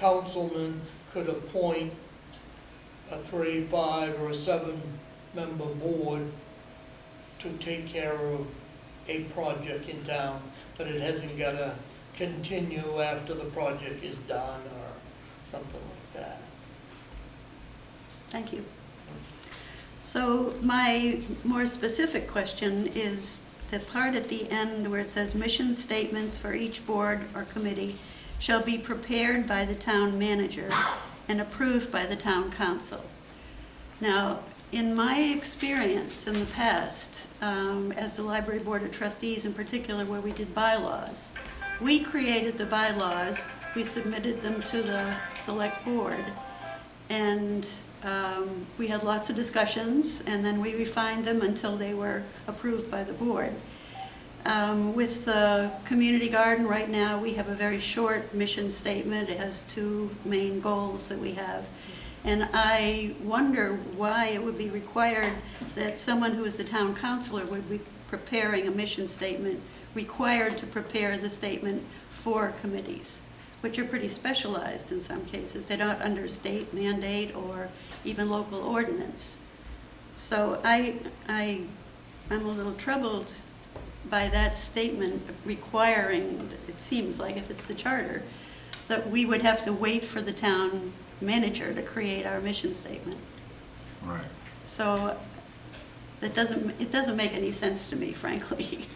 councilman could appoint a 3, 5, or a 7-member board to take care of a project in town, but it hasn't got to continue after the project is done or something like that. Thank you. So my more specific question is the part at the end where it says mission statements for each board or committee shall be prepared by the town manager and approved by the town council. Now, in my experience in the past, as the Library Board of Trustees in particular, where we did bylaws, we created the bylaws, we submitted them to the select board, and we had lots of discussions, and then we refined them until they were approved by the board. With the community garden right now, we have a very short mission statement. It has 2 main goals that we have. And I wonder why it would be required that someone who is the town councilor would be preparing a mission statement, required to prepare the statement for committees, which are pretty specialized in some cases. They're not under state mandate or even local ordinance. So I'm a little troubled by that statement requiring, it seems like if it's the charter, that we would have to wait for the town manager to create our mission statement. Right. So it doesn't make any sense to me, frankly.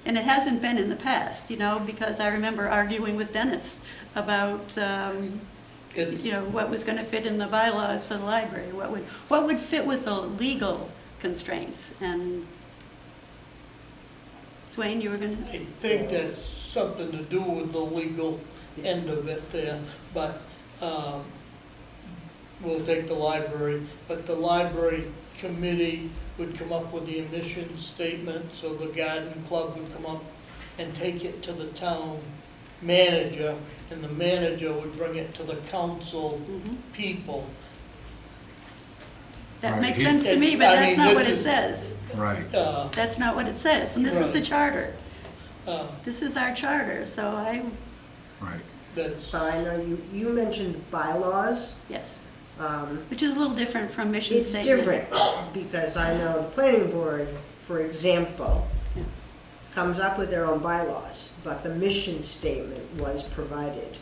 And it hasn't been in the past, you know, because I remember arguing with Dennis about, you know, what was going to fit in the bylaws for the library, what would fit with the legal constraints. And Dwayne, you were going to? I think that's something to do with the legal end of it there, but we'll take the library, but the library committee would come up with the mission statement, so the garden club would come up and take it to the town manager, and the manager would bring it to the council people. That Right. makes sense to me, but I that's mean, not this what it is- says. Right. That's not what it says, and this is the Right. charter. Uh, This is our charter, so Right. That's, But I know you mentioned bylaws. yes, Um, which is a little different from mission It's statement. different, because I know the planning board, for example, Yeah. comes up with their own bylaws, but the mission statement was provided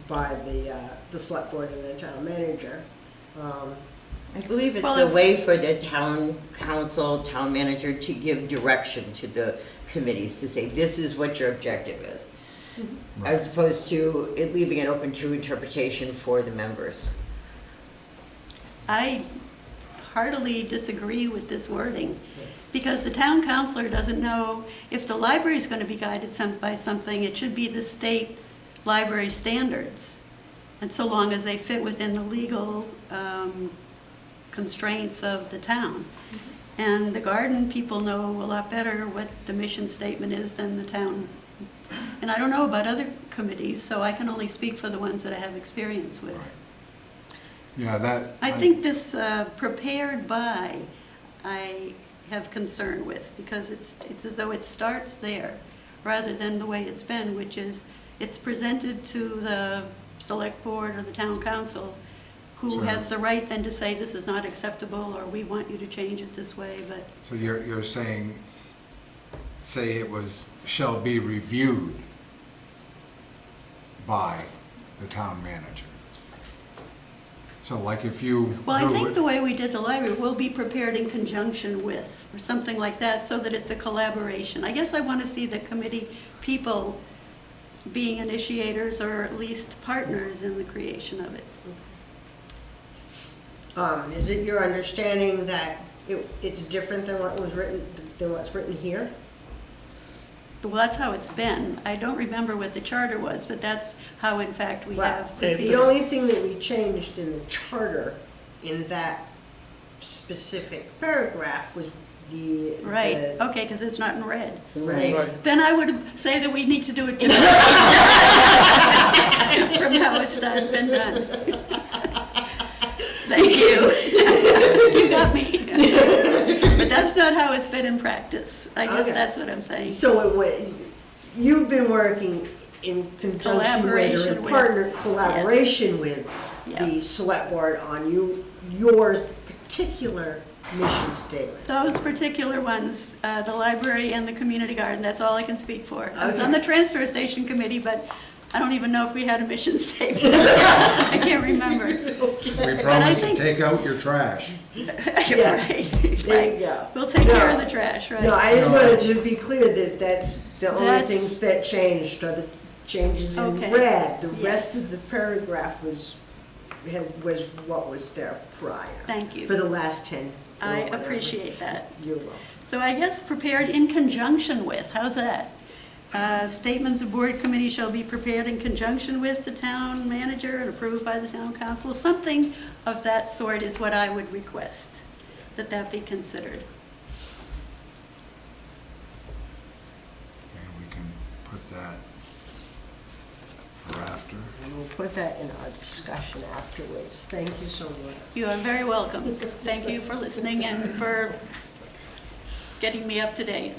by the select board and the town manager. I believe it's Well, a if- way for the town council, town manager to give direction to the committees, to say, this is what your objective is, as opposed to it leaving it open to interpretation for the members. I heartily disagree with this wording, because the town councilor doesn't know if the library is going to be guided by something, it should be the state library standards, and so long as they fit within the legal constraints of the town. And the garden people know a lot better what the mission statement is than the town. And I don't know about other committees, so I can only speak for the ones that I have experience with. Right. Yeah, that. I think this prepared by, I have concern with, because it's as though it starts there, rather than the way it's been, which is, it's presented to the select board or the town council, who So- has the right then to say, this is not acceptable, or we want you to change it this way, but So you're saying, say it was, shall be reviewed by the town manager. So like if you. well, I drew think it- the way we did the library will be prepared in conjunction with, or something like that, so that it's a collaboration. I guess I want to see the committee people being initiators or at least partners in the creation of it. Is it your understanding that it's different than what was written, than what's written here? Well, that's how it's been. I don't remember what the charter was, but that's how, in fact, we Well, have the proceeded. The only thing that we changed in the charter in that specific paragraph was the. Right, okay, because it's not in red. Right. Then I would say that we need to do it differently from how it's been done. Thank you. You got me. But that's not how it's been in practice. I guess Okay. that's what I'm saying. So you've been working in conjunction with or in collaboration with the select board on your particular mission statement. Those particular ones, the library and the community garden, that's all I can speak for. I was on the Okay. transfer station committee, but I don't even know if we had a mission statement. I can't remember. We promise to think- take out your trash. Right, There you go. We'll take care of the trash, right? No, I just wanted to be clear that that's the only That's- things that changed are the changes in Okay. red. The rest Yes. of the paragraph was what was there prior. Thank you. For the last 10. or I whatever. appreciate that. You're welcome. So I guess prepared in conjunction with, how's that? Statements of board committee shall be prepared in conjunction with the town manager and approved by the town council. Something of that sort is what I would request, that be considered. And we can put that for after. And we'll put that in our discussion afterwards. Thank you so much. You are very welcome. Thank you for listening and for getting me up to date.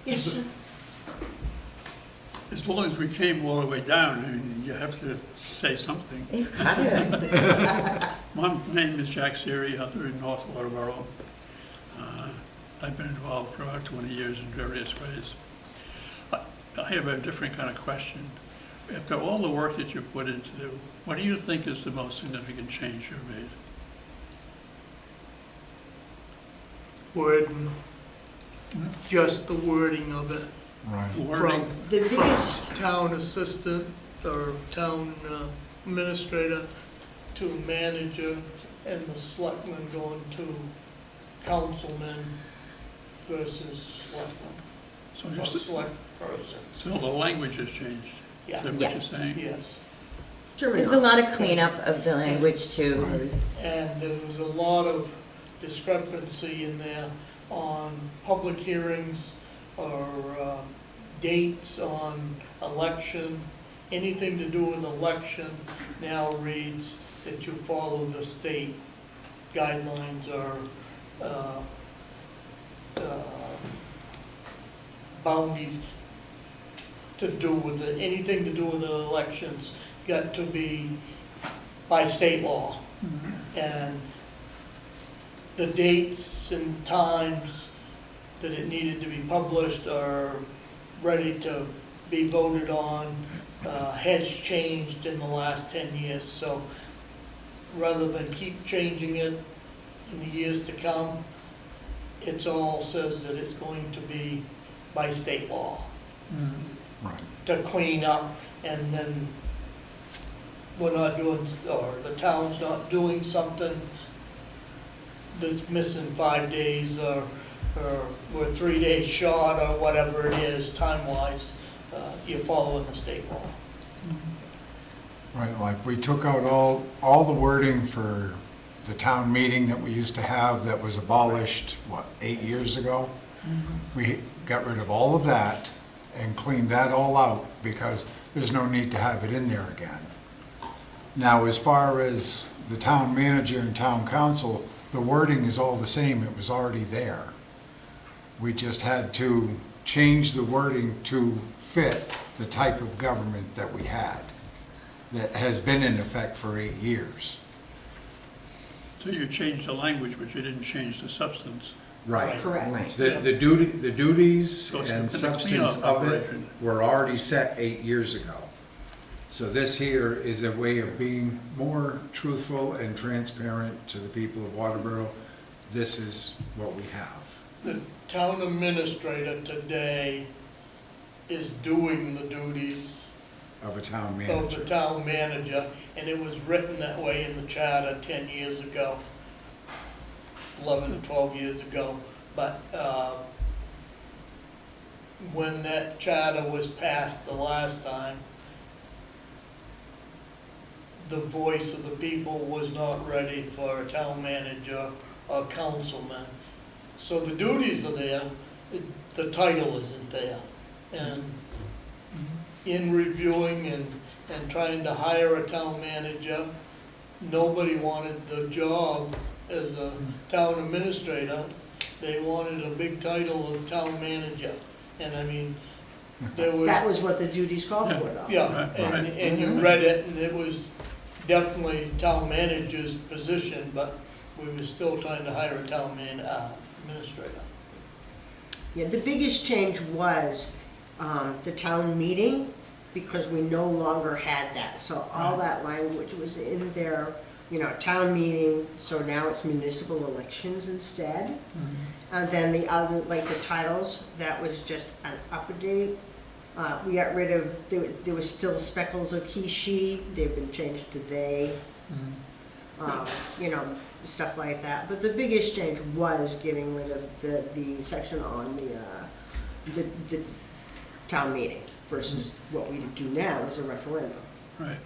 Yes, sir. As long as we came all the way down, I mean, you have to say something. You've got it. My name is Jack Siri, I live in North Waterboro. I've been involved for about 20 years in various ways. I have a different kind of question. After all the work that you've put into, what do you think is the most significant change you've made? Wording, just the wording of it. Right. From, Wording? The from biggest, town assistant or town administrator to manager, and the selectman going to councilman versus selectman, So or just, select person. so the language has changed? Yeah. Is that Yeah. what you're saying? Yes, There's a lot of cleanup of the language too. Right. There's- and there was a lot of discrepancy in there on public hearings or dates on election. Anything to do with election now reads that you follow the state guidelines or boundaries to do with it, anything to do with the elections got to be by state law. And the dates and times that it needed to be published or ready to be voted on has changed in the last 10 years. So rather than keep changing it in the years to come, it all says that it's going to be by state law Right. to clean up, and then we're not doing, or the town's not doing something that's missing 5 days, or we're 3 days short, or whatever it is, time-wise, you're following the state law. Right, like we took out all the wording for the town meeting that we used to have that was abolished, 8 years ago? We got rid of all of that and cleaned that all out because there's no need to have it in there again. Now, as far as the town manager and town council, the wording is all the same, it was already there. We just had to change the wording to fit the type of government that we had, that has been in effect for 8 years. So you changed the language, but you didn't change the substance. Right. correct. Right. The duties So it's and been a substance cleanup of it operation. were already set 8 years ago. So this here is a way of being more truthful and transparent to the people of Waterboro. This is what we have. The town administrator today is doing the duties Of a town of the manager. town manager, and it was written that way in the charter 10 years ago, 11 or 12 years ago. But when that charter was passed the last time, the voice of the people was not ready for a town manager or councilman. So the duties are there, the title isn't there. And in reviewing and trying to hire a town manager, nobody wanted the job as a town administrator, they wanted a big title of town manager. And I mean, there was. That was what the duties called for, though. Yeah, Right, and, right. and you read it, and it was definitely town manager's position, but we were still trying to hire a town administrator. Yeah, the biggest change was the town meeting, because we no longer had that. So all that language was in there, you know, town meeting, so now it's municipal elections instead. And then the other, like the titles, that was just an update. We got rid of, there was still speckles of he, she, they've been changed to they. You know, stuff like that. But the biggest change was getting rid of the section on the town meeting versus what we do now is a referendum. Right.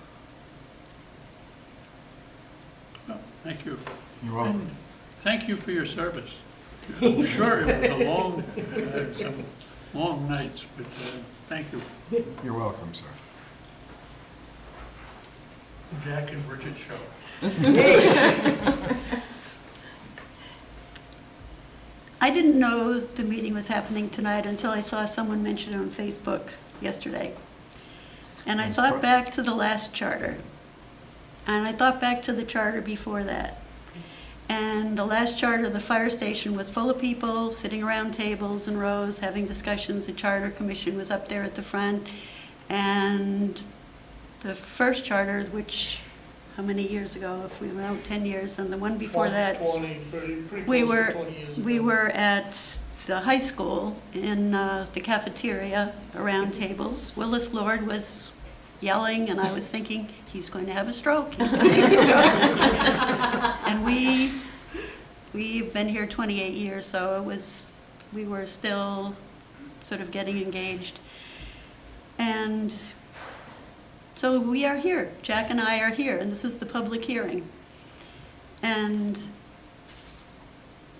Well, thank you. You're welcome. Thank you for your service. I'm sure it was a long, some long nights, but thank you. You're welcome, sir. Jack and Bridget Show. I didn't know the meeting was happening tonight until I saw someone mention it on Facebook yesterday. And I thought back to the last charter. And I thought back to the charter before that. And the last charter, the fire station was full of people sitting around tables and rows having discussions. The charter commission was up there at the front. And the first charter, which, how many years ago? If we went out 10 years, and the one before that, 20, pretty we close were, to 20 years ago. we were at the high school in the cafeteria around tables. Willis Lord was yelling, and I was thinking, he's going to have a stroke, he's going to have a stroke. And we've been here 28 years, so we were still sort of getting engaged. And so we are here, Jack and I are here, and this is the public hearing. And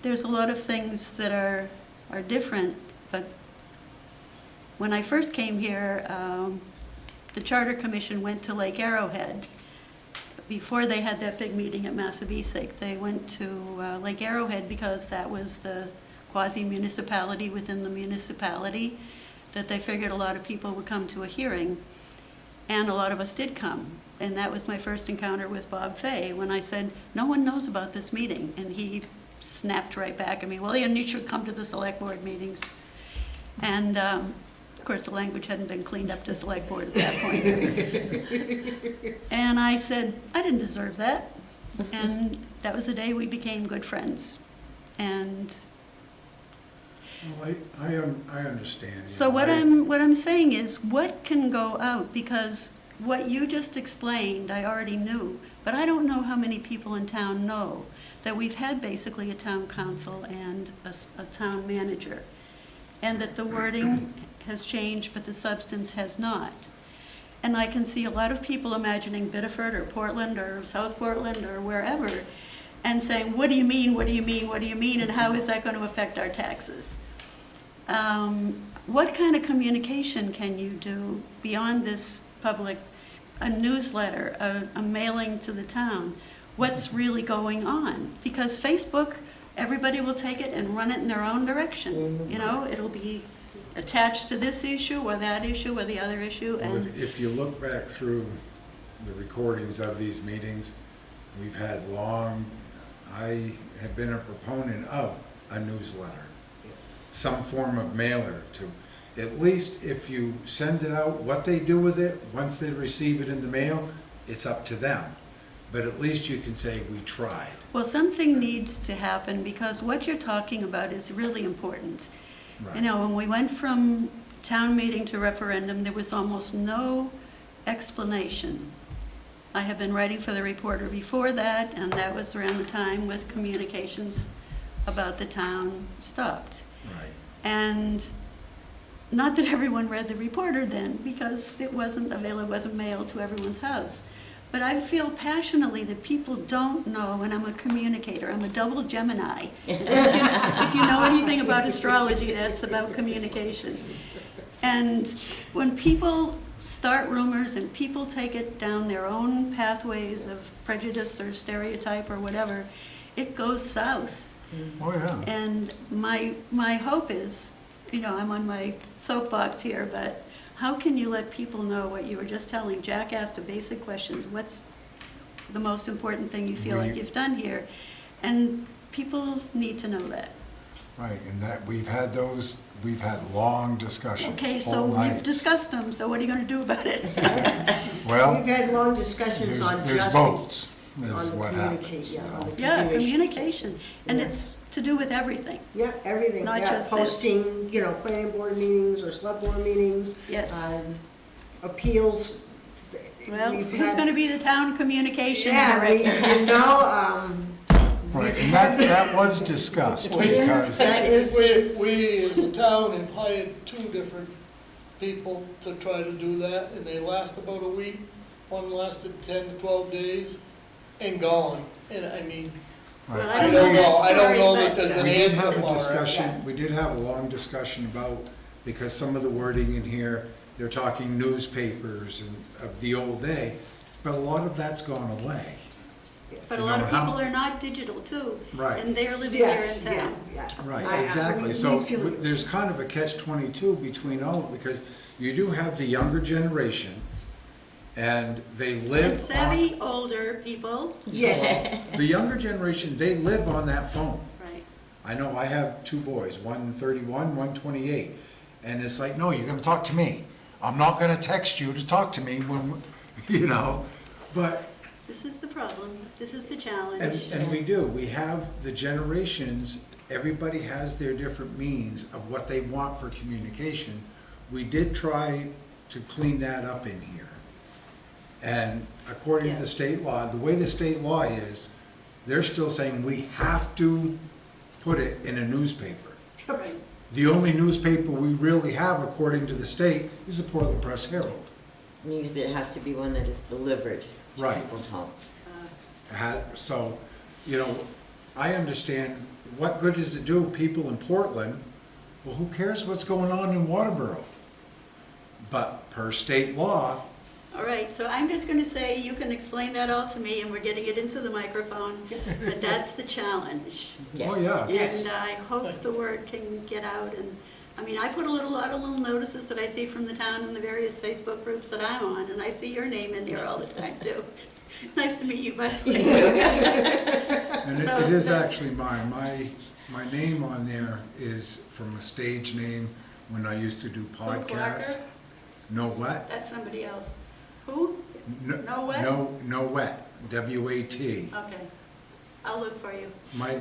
there's a lot of things that are different, but when I first came here, the Charter Commission went to Lake Arrowhead. Before they had that big meeting at Massabesic, they went to Lake Arrowhead because that was the quasi-municipality within the municipality, that they figured a lot of people would come to a hearing, and a lot of us did come. And that was my first encounter with Bob Fay, when I said, no one knows about this meeting. And he snapped right back at me, well, you should come to the select board meetings. And of course, the language hadn't been cleaned up to select board at that point. And I said, I didn't deserve that. And that was the day we became good friends. And Well, I understand. so what I'm saying is, what can go out? Because what you just explained, I already knew, but I don't know how many people in town know that we've had basically a town council and a town manager, and that the wording has changed, but the substance has not. And I can see a lot of people imagining Biddeford or Portland or South Portland or wherever, and saying, what do you mean, what do you mean, what do you mean, and how is that going to affect our taxes? What kind of communication can you do beyond this public, a newsletter, a mailing to the town? What's really going on? Because Facebook, everybody will take it and run it in their own direction. You know, it'll be attached to this issue or that issue or the other issue. Well, And if you look back through the recordings of these meetings, we've had I have been a proponent of a newsletter, some form of mailer to, at least if you send it out, what they do with it, once they receive it in the mail, it's up to them. But at least you can say, we tried. well, something needs to happen, because what you're talking about is really important. Right. You know, when we went from town meeting to referendum, there was almost no explanation. I have been writing for the Reporter before that, and that was around the time with communications about the town stopped. Right. And not that everyone read the Reporter then, because it wasn't available, it wasn't mailed to everyone's house. But I feel passionately that people don't know, and I'm a communicator, I'm a double Gemini. If you know anything about astrology, that's about communication. And when people start rumors and people take it down their own pathways of prejudice or stereotype or whatever, it goes south. Oh, yeah. And my hope is, I'm on my soapbox here, but how can you let people know what you were just telling? Jack asked a basic question, what's the most important thing you feel like you've done here? And people need to know that. Right, and that, we've had long discussions, Okay, so all we've nights. discussed them, so what are you gonna do about it? Well, We've had long discussions on there's just votes, on is the what communication, happens. yeah, on the Yeah, communication. communication, and Yeah. it's to do with everything. Yeah, everything, Not yeah, just this. posting, planning board meetings or select board meetings. Yes. Appeals. Well, We've who's had- gonna be the town communication Yeah, director? Right, and that was discussed, because, That is- We as a town have hired 2 different people to try to do that, and they last about a week. One lasted 10 to 12 days and gone. And I mean, right. Well, I don't know, I don't know story, that there's an We did answer have a for it. discussion, we did have a long discussion about, because some of the wording in here, they're talking newspapers and of the old day, but a lot of that's gone away. But a lot of You know, how- people are not digital too. Right. And they're living here Yes, in yeah, town. yeah. Right, I- exactly, we so feel- there's kind of a catch-22 between all, because you do have the younger generation, and they And live on, savvy older people, Yes, the younger generation, they live on that phone. right. I know I have 2 boys, one 31, one 28, and it's like, no, you're gonna talk to me. I'm not gonna text you to talk to me when, but, This is the problem, this is the challenge. and we do, we have the generations, everybody has their different means of what they want for communication. We did try to clean that up in here. And according to the state law, the way the state law is, they're still saying we have to put it in a newspaper. Right. The only newspaper we really have, according to the state, is the Portland Press Herald. Means it has to be one that is delivered to Right. people's homes. So, I understand, what good does it do people in Portland? Well, who cares what's going on in Waterboro? But per state law, All right, so I'm just gonna say, you can explain that all to me, and we're getting it into the microphone, but that's the challenge. Yes. oh, yes. Yes. And I hope the word can get out, and, I put a lot of little notices that I see from the town in the various Facebook groups that I'm on, and I see your name in there all the time too. Nice to meet you, by the way. And So it is that's- actually mine. My name on there is from a stage name when I used to do podcasts. Clarker? No what? That's somebody else. Who? No Wet? No wet, W-A-T. Okay, I'll look for you.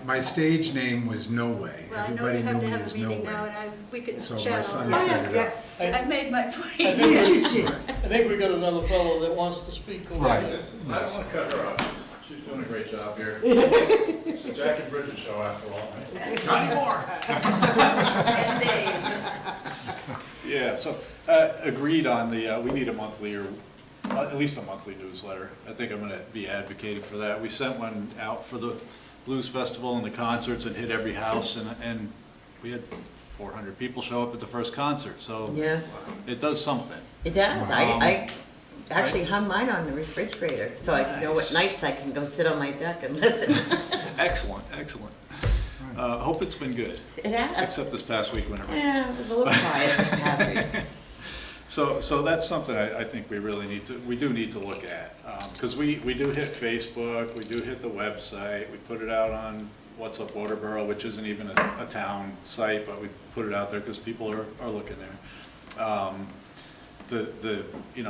My stage name was No Way. Well, I know Everybody you have knew to me have as a No meeting now, Way. and we could So my chat all son night. set it yeah, up. I've made my point. yes, you did. I think we got another fellow that wants to speak. over Right. there. I don't want to cut her off. She's doing a great job here. It's the Jackie Bridget show after all, right? Not anymore. And Dave. Yeah, so agreed on the, we need a monthly or at least a monthly newsletter. I think I'm going to be advocating for that. We sent one out for the Blues Festival and the concerts and hit every house, and we had 400 people show up at the first concert, so Yeah, it does something. it does. Wow. I actually hung mine on the refrigerator, so I know what Nice. nights I can go sit on my deck and listen. Excellent, excellent. Hope it's been good, It has. except this past week when it rained. Yeah, it was a little quiet this past week. So that's something I think we really do need to look at, because we do hit Facebook, we do hit the website, we put it out on What's Up Waterboro, which isn't even a town site, but we put it out there because people are looking there.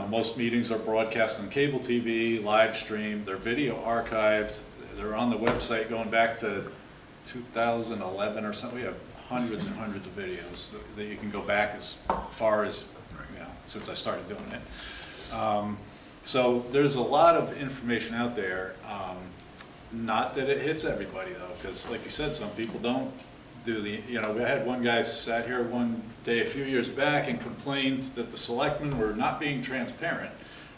Most meetings are broadcast on cable TV, live streamed, they're video archived, they're on the website going back to 2011 or something. We have hundreds and hundreds of videos that you can go back as far as, since I started doing it. So there's a lot of information out there. Not that it hits everybody though, because like you said, some people don't do we had one guy sat here one day a few years back and complained that the selectmen were not being transparent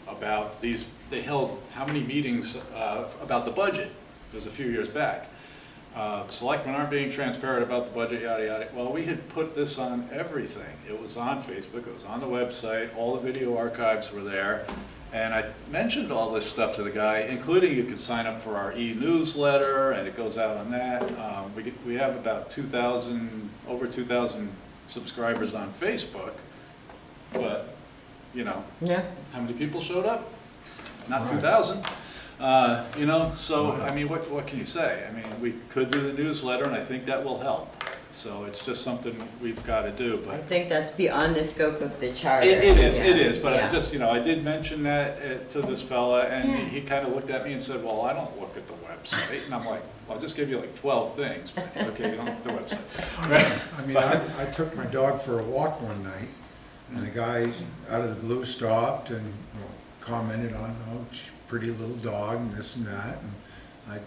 about these. They held how many meetings about the budget? It was a few years back. Selectmen aren't being transparent about the budget, yada, yada. Well, we had put this on everything. It was on Facebook, it was on the website, all the video archives were there. And I mentioned all this stuff to the guy, including you can sign up for our e-newsletter, and it goes out on that. We have about 2,000, over 2,000 subscribers on Facebook, but, you know, Yeah. how many people showed up? Not Right. 2,000. You know, so, I mean, what can you say? I mean, we could do the newsletter, and I think that will help. So it's just something we've got to do, I but. think that's beyond the scope of the charter. It is, but I Yeah. just, you know, I did mention that to this fella, and Yeah. he kind of looked at me and said, well, I don't look at the website. And I'm like, well, I'll just give you like 12 things, but, okay, you don't look at the website. I mean, I took my dog for a walk one night, and a guy out of the blue stopped and commented on, oh, pretty little dog and this and that, and I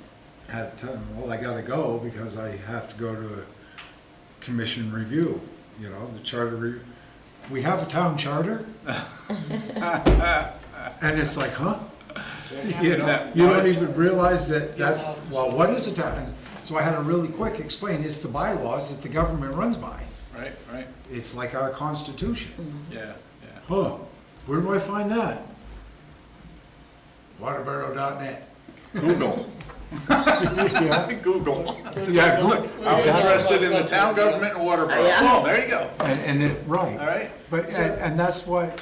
had to tell him, well, I gotta go because I have to go to a commission review, you know, the charter review. We have a town charter? And it's like, huh? You know, you don't even realize that that's, well, what is a town? So I had to really quick explain, it's the bylaws that the government runs by. Right, right, It's like our constitution. yeah, yeah. Huh, where do I find that? Waterboro.net. Google, Yeah, Google. yeah, good, I'm exactly. interested in the town government and Waterboro. Yeah. Oh, there you go. And it, right. All right. But, and that's why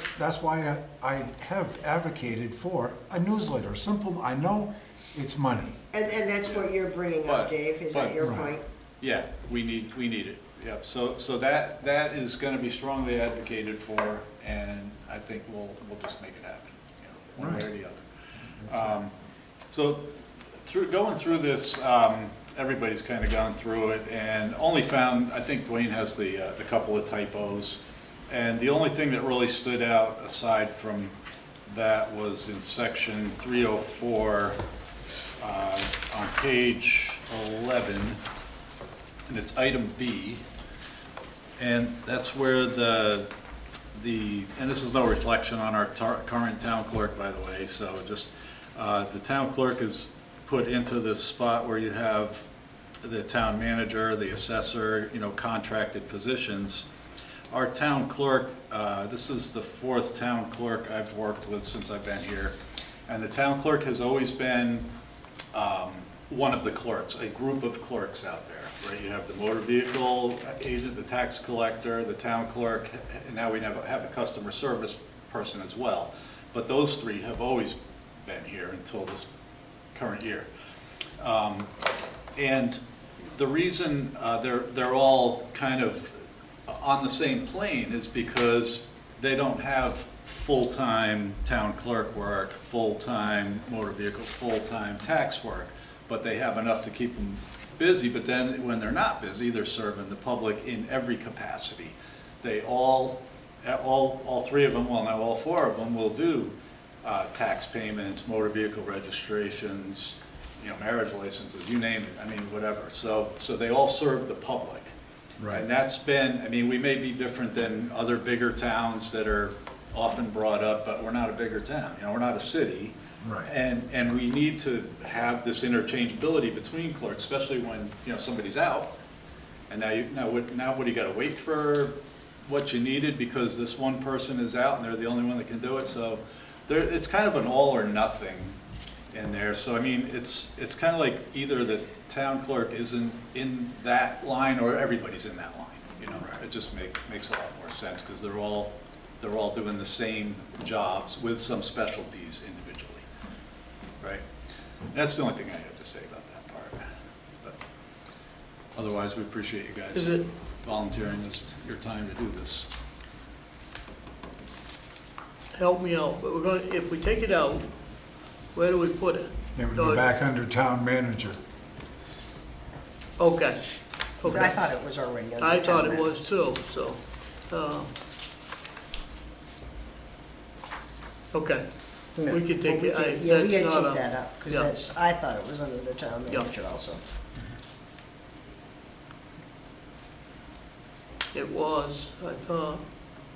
I have advocated for a newsletter, simple, I know it's money. And that's what you're bringing up, But- Dave, is that your Right. point? Yeah, we need it, yep, so that is gonna be strongly advocated for, and I think we'll just make it happen, you know, one way or the other. So, going through this, everybody's kinda gone through it, and only found, I think Dwayne has the couple of typos, and the only thing that really stood out aside from that was in section 304, on page 11, and it's item B, and that's where and this is no reflection on our current town clerk, by the way, so just, the town clerk is put into this spot where you have the town manager, the assessor, you know, contracted positions. Our town clerk, this is the 4th town clerk I've worked with since I've been here, and the town clerk has always been one of the clerks, a group of clerks out there, right? You have the motor vehicle agent, the tax collector, the town clerk, and now we have a customer service person as well. But those 3 have always been here until this current year. And the reason they're all kind of on the same plane is because they don't have full-time town clerk work, full-time motor vehicle, full-time tax work, but they have enough to keep them busy. But then when they're not busy, they're serving the public in every capacity. They all 3 of them, well, now all 4 of them will do tax payments, motor vehicle registrations, you know, marriage licenses, you name it, I mean, whatever. So they all serve the public. Right. And that's been, I mean, we may be different than other bigger towns that are often brought up, but we're not a bigger town, you know, we're not a city. Right. And we need to have this interchangeability between clerks, especially when, you know, somebody's out. And now what do you gotta wait for what you needed because this one person is out and they're the only one that can do it? So it's kind of an all or nothing in there. So I mean, it's kind of like either the town clerk isn't in that line or everybody's in that line, you know? It just makes a lot more sense because they're all doing the same jobs with some specialties individually, right? And that's the only thing I have to say about that part. But otherwise, we appreciate you guys Is it- volunteering your time to do this. Help me out, but if we take it out, where do we put it? It would go back under town manager. Okay, I okay. thought it was already under I thought town it was too, so, okay, we can take it, Yeah, we had that's took not that a, up, yeah. because I thought it was under the town Yeah. manager also. It was, I thought.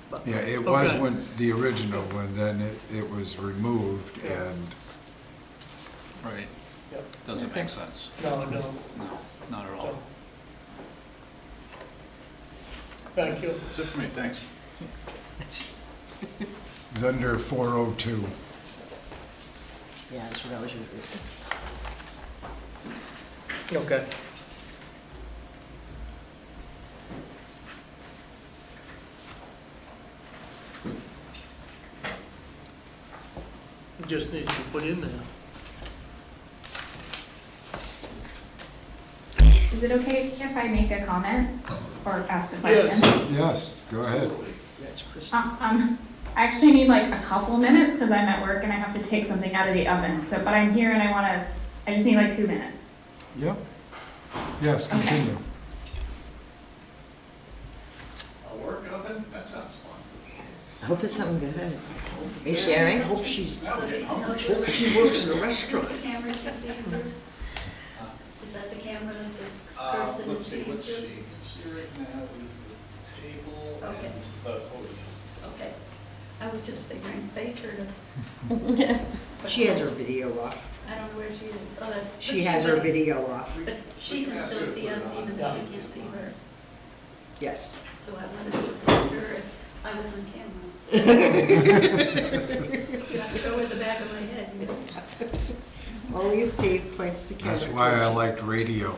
but- Yeah, it was okay. when, the original, and then it was removed, and Right. Yep. Doesn't make sense. No, no, No, not at all. thank you. That's it for me, thanks. it was under 402. Yeah, that's what I was gonna do. Okay. Just needs to be put in there. Is it okay if I make a comment or ask a Yes. question? Yes, go ahead. That's Chris. I actually need like a couple minutes because I'm at work and I have to take something out of the oven. So, but I'm here and I just need like 2 minutes. Yep. Yes, continue. A work oven? That sounds fun. I hope it's something good. Are you sharing? I hope she Now we're getting hungry. works in a restaurant. Is that the camera that the person Let's is see, seeing what she through? can see right now is the table Okay. and the podium. Okay, I was just figuring, face her to. She has her video off. I don't know where she is, oh, that's. She has her video off. But she can still see us even though we can't see her, Yes. so I wanted to test her if I was on camera. You have to go in the back of my head. Only if Dave points the camera. That's to why I her. liked radio.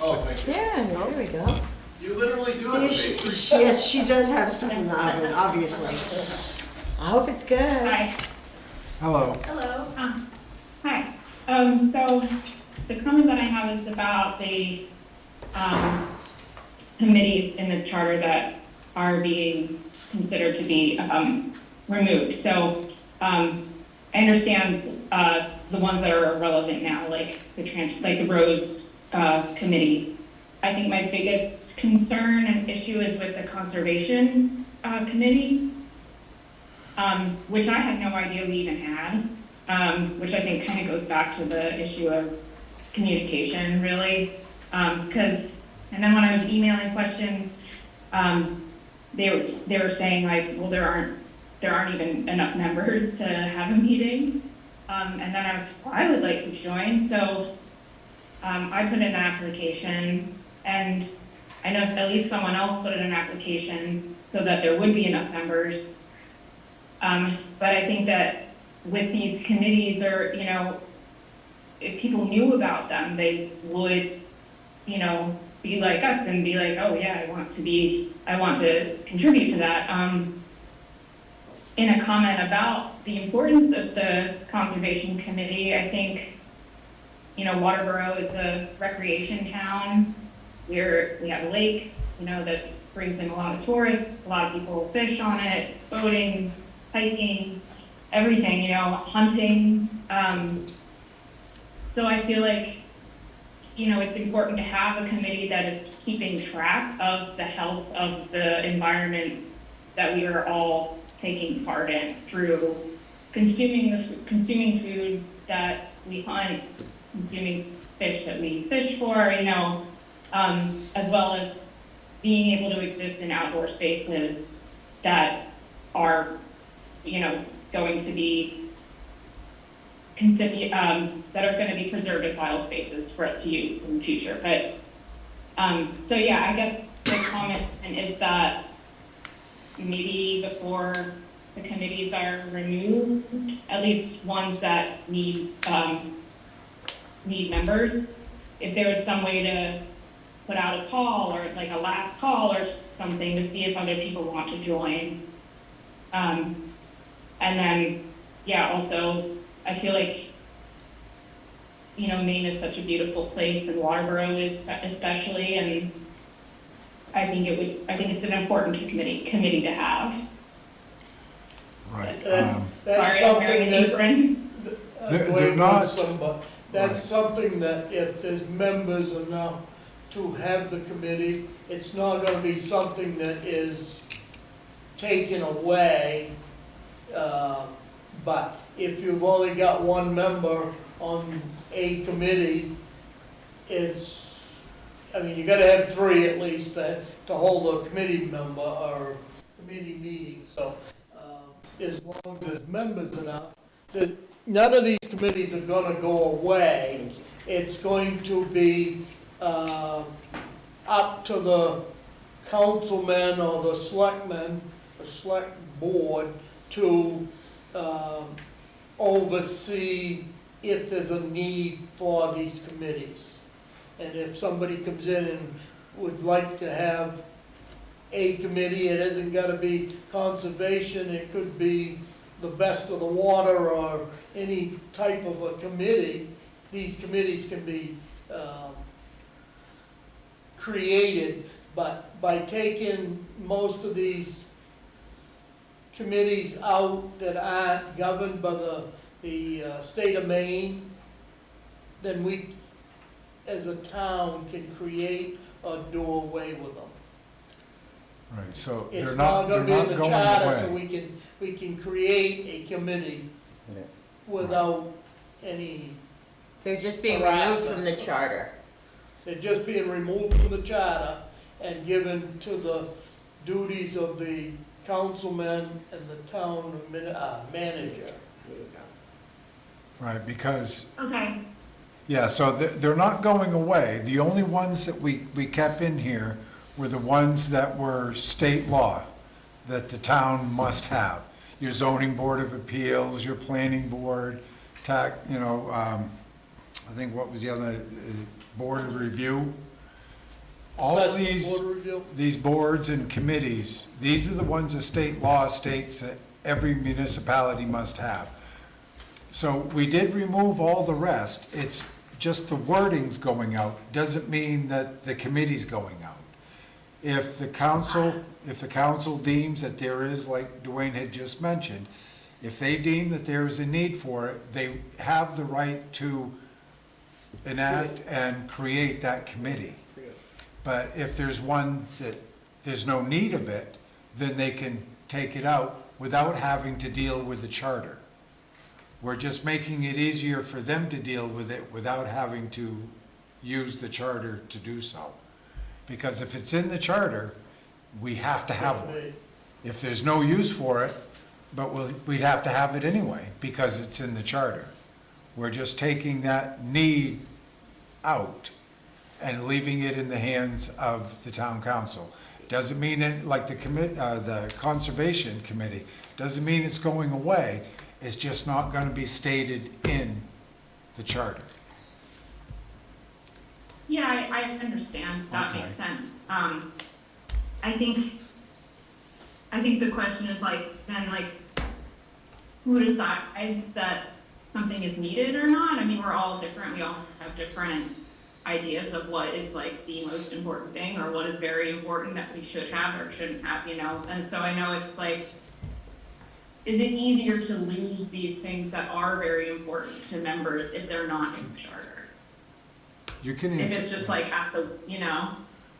Oh, thank you. Yeah, there we go. You literally do have a Yes, bakery. yes, she does have stuff in the oven, obviously. I hope it's good. Hi. Hello. Hello. Hi. So the comment that I have is about the committees in the charter that are being considered to be removed. So I understand the ones that are relevant now, like the Rose Committee. I think my biggest concern and issue is with the Conservation Committee, which I had no idea we even had, which I think kind of goes back to the issue of communication, really. And then when I was emailing questions, they were saying like, well, there aren't even enough members to have a meeting. And then I was like, well, I would like to join, so I put in an application, and I know at least someone else put in an application so that there would be enough members. But I think that with these committees, or, you know, if people knew about them, they would, you know, be like us and be like, oh yeah, I want to contribute to that. In a comment about the importance of the Conservation Committee, I think, you know, Waterboro is a recreation town. We have a lake, you know, that brings in a lot of tourists, a lot of people fish on it, boating, hiking, everything, you know, hunting. So I feel like, you know, it's important to have a committee that is keeping track of the health of the environment that we are all taking part in through consuming food that we hunt, consuming fish that we fish for, you know, as well as being able to exist in outdoor spaces that are, you know, going to be that are going to be preserved as wild spaces for us to use in the future. But so yeah, I guess the comment is that maybe before the committees are removed, at least ones that need members, if there is some way to put out a call or like a last call or something to see if other people want to join. And then, yeah, also, I feel like, you know, Maine is such a beautiful place, and Waterboro is especially, and I think it's an important committee to have. Right. That's Sorry, I'm wearing an something that. apron. They're not- That's Right. something that if there's members enough to have the committee, it's not gonna be something that is taken away. But if you've only got one member on a committee, you gotta have three at least to hold a committee member or committee meeting, so, as long as there's members enough, none of these committees are gonna go away. It's going to be, up to the councilmen or the selectmen, the select board, to, oversee if there's a need for these committees. And if somebody comes in and would like to have a committee, it isn't gotta be conservation, it could be the best of the water or any type of a committee. These committees can be created, but by taking most of these committees out that aren't governed by the state of Maine, then we, as a town, can create or do away with them. Right, so It's they're not not gonna be in the going charter, so away. we can create a committee Yeah. without any, They're just being removed Harassment. from the charter. they're just being removed from the charter and given to the duties of the councilman and the town manager. There you go. Right, because, Okay. yeah, so they're not going away. The only ones that we kept in here were the ones that were state law, that the town must have. Your zoning board of appeals, your planning board, I think what was the other, board of review? All of Assessment these, board review. these boards and committees, these are the ones that state law states that every municipality must have. So we did remove all the rest, it's just the wording's going out, doesn't mean that the committee's going out. If the council deems that there is, like Dwayne had just mentioned, if they deem that there is a need for it, they have the right to enact and create that committee. But if there's one that there's no need of it, then they can take it out without having to deal with the charter. We're just making it easier for them to deal with it without having to use the charter to do so. Because if it's in the charter, we have to have one. If there's no use for it, but we'd have to have it anyway, because it's in the charter. We're just taking that need out and leaving it in the hands of the town council. Doesn't mean, like the conservation committee, doesn't mean it's going away, it's just not gonna be stated in the charter. Yeah, I understand, that Okay. makes sense. I think the question is then who decides that something is needed or not? I mean, we're all different, we all have different ideas of what is the most important thing, or what is very important that we should have or shouldn't have, and so I know it's is it easier to lose these things that are very important to members if they're not in the charter? You can If answer. it's just at the,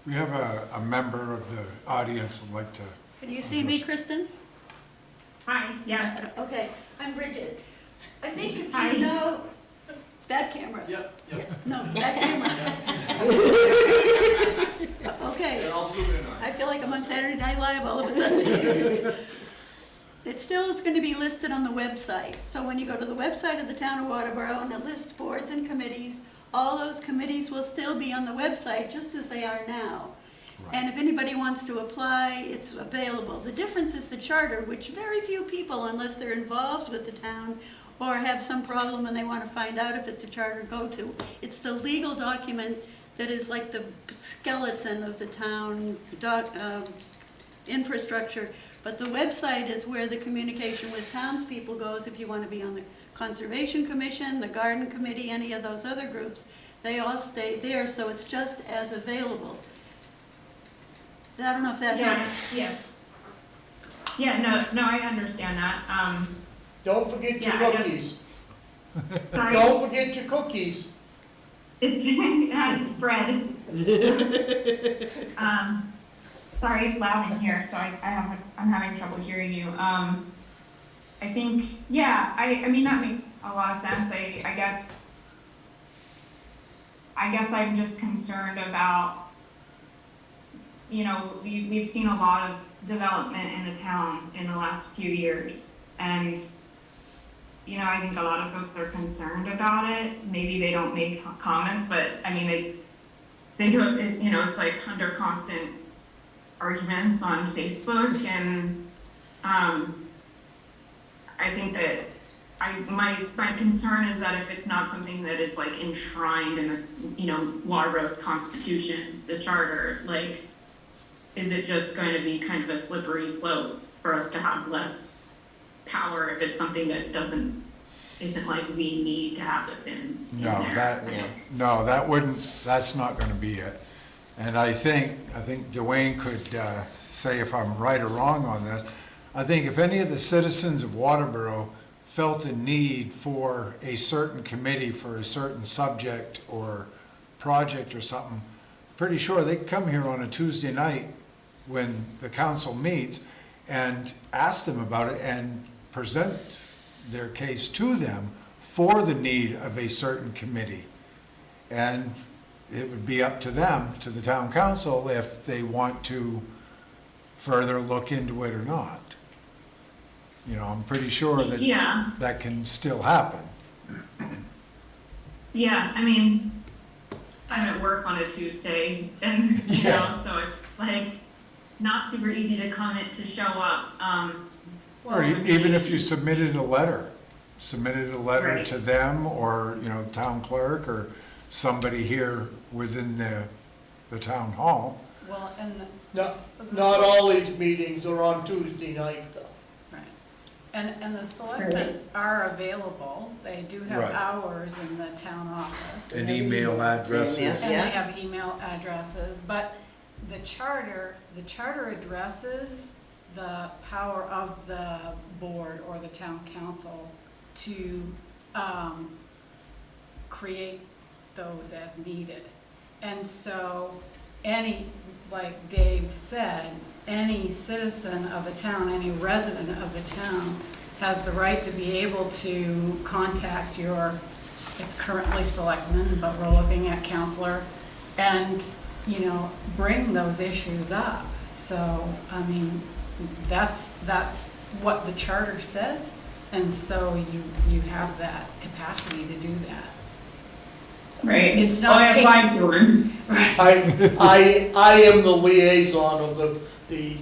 We have a member of the audience who'd like to. Can you see me, Kristen? hi, yes. Okay, I'm Bridget. I think if Hi. you know, that camera. Yep. No, that camera. Okay. And I'll zoom in on it. I feel like I'm on Saturday Night Live all of a sudden. It still is going to be listed on the website. So when you go to the website of the town of Waterboro and it lists boards and committees, all those committees will still be on the website just as they are now. And if anybody wants to apply, it's available. The difference is the charter, which very few people, unless they're involved with the town or have some problem and they want to find out if it's a charter, go to. It's the legal document that is like the skeleton of the town infrastructure. But the website is where the communication with townspeople goes if you want to be on the Conservation Commission, the Garden Committee, any of those other groups. They all stay there, so it's just as available. I don't know if that helps. Yeah, no, I understand that. Don't forget your Yeah, I guess- cookies. Sorry, Don't forget your cookies. it's bread. Sorry, it's loud in here, so I'm having trouble hearing you. I think, I mean, that makes a lot of sense. I guess I'm just concerned about, we've seen a lot of development in the town in the last few years. And, I think a lot of folks are concerned about it. Maybe they don't make comments, but I mean, they do it, it's under constant arguments on Facebook. And I think that my concern is that if it's not something that is like enshrined in the, Waterboro's constitution, the charter, like, is it just going to be kind of a slippery slope for us to have less power if it's something that isn't like we need to have this in No, there? that, Yeah. no, that's not gonna be it. And I think Dwayne could say if I'm right or wrong on this. I think if any of the citizens of Waterboro felt a need for a certain committee for a certain subject or project or something, pretty sure they could come here on a Tuesday night when the council meets and ask them about it and present their case to them for the need of a certain committee. And it would be up to them, to the town council, if they want to further look into it or not. I'm pretty sure that Yeah, that can still happen. yeah, I mean, I'm at work on a Tuesday and, so it's like not super easy to come in to show up. Or even if you submitted a letter Right. to them or, the town clerk or somebody here within the town hall. Well, and Not all these meetings are on Tuesday night, though. Right. And the selectmen are available. They do have Right. hours in the town office. And email addresses. And Yeah. they have email addresses, but the charter addresses the power of the board or the town council to create those as needed. And so like Dave said, any citizen of the town, any resident of the town has the right to be able to contact it's currently selectmen, but we're looking at counselor, and, bring those issues up. So, I mean, that's what the charter says, and so you have that capacity to do that. Right. It's not I applied to one. I am the liaison of the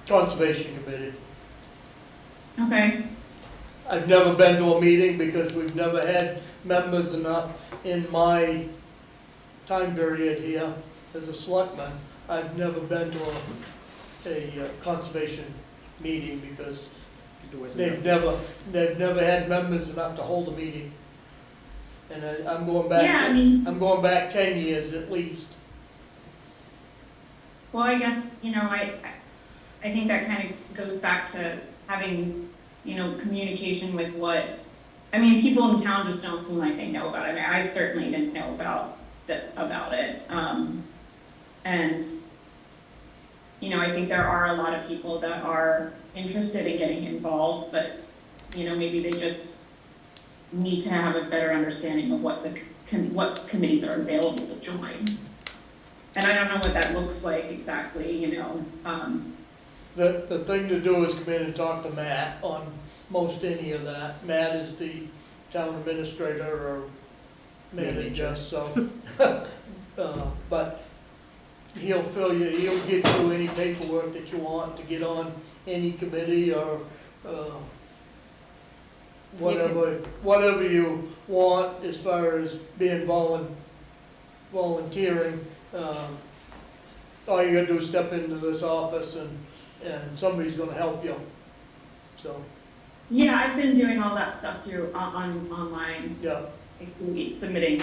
Conservation Committee. Okay. I've never been to a meeting because we've never had members enough in my time period here as a selectman. I've never been to a conservation meeting because they've never had members enough to hold a meeting. And I'm going back, Yeah, I mean, I'm going back 10 years at least. well, I guess, I think that kind of goes back to having, communication with people in town just don't seem like they know about it. I mean, I certainly didn't know about it. And, I think there are a lot of people that are interested in getting involved, but, maybe they just need to have a better understanding of what committees are available to join. And I don't know what that looks like exactly, The thing to do is come in and talk to Matt on most any of that. Matt is the town administrator or manager, so. But he'll get you any paperwork that you want to get on any committee or, whatever you want as far as being volunteering. All you gotta do is step into this office and somebody's gonna help you, so, yeah, I've been doing all that stuff through online, yeah. submitting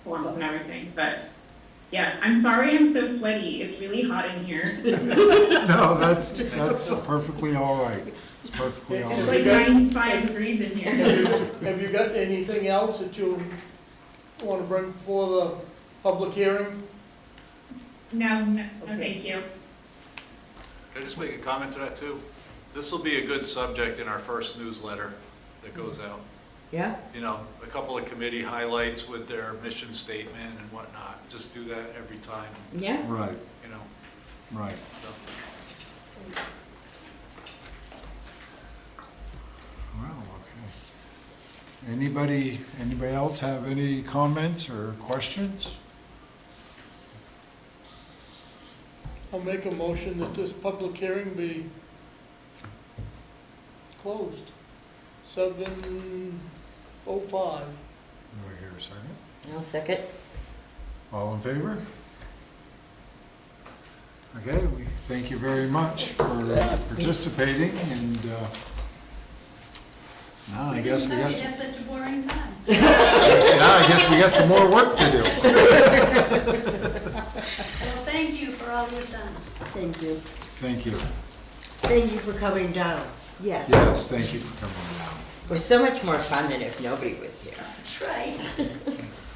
forms and everything, but yeah, I'm sorry I'm so sweaty. It's really hot in here. No, that's perfectly all right. It's perfectly all It's right. like 95 degrees in here. Have you got anything else that you wanna bring before the public hearing? No, thank you. Can I just make a comment to that too? This will be a good subject in our first newsletter that goes out. Yeah? A couple of committee highlights with their mission statement and whatnot. Just do that every time, Yeah? Right, right. so. Well, okay. Anybody else have any comments or questions? I'll make a motion that this public hearing be closed. 7:05. Do I hear a second? I'll second. All in favor? Okay, we thank you very much for participating, and now I guess we got, Had such a boring time. now I guess we got some more work to do. Well, thank you for all you've done. Thank you. Thank you. Thank you for coming down. Yes. Yes, thank you for coming down. It was so much more fun than if nobody was here. That's right.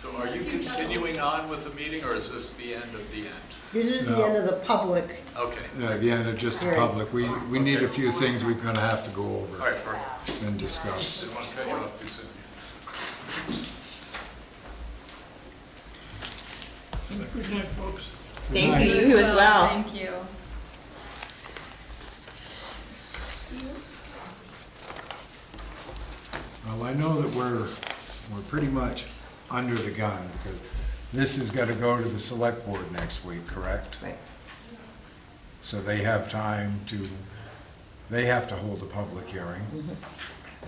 So are you continuing on with the meeting, or is this the end of the end? This is the No. end of the public. Okay, The end of just the Right. public. We need a few things we're gonna have to go all over right, perfect. and discuss. Didn't want to cut you off too soon. Good night, folks. Thank night. you, you as well. Thank you. Well, I know that we're pretty much under the gun, because this has gotta go to the select board next week, correct? Right. So they have time to, they have to hold a public hearing. And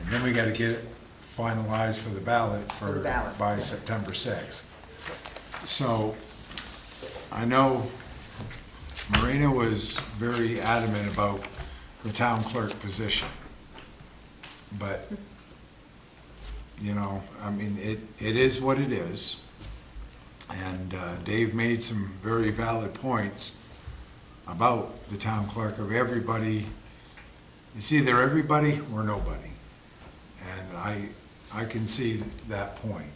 then we gotta get it finalized for the ballot For the ballot, by yeah. September 6th. So, I know Marina was very adamant about the town clerk position. But, you know, I mean, it is what it is. And Dave made some very valid points about the town clerk of everybody. It's either everybody or nobody. And I can see that point.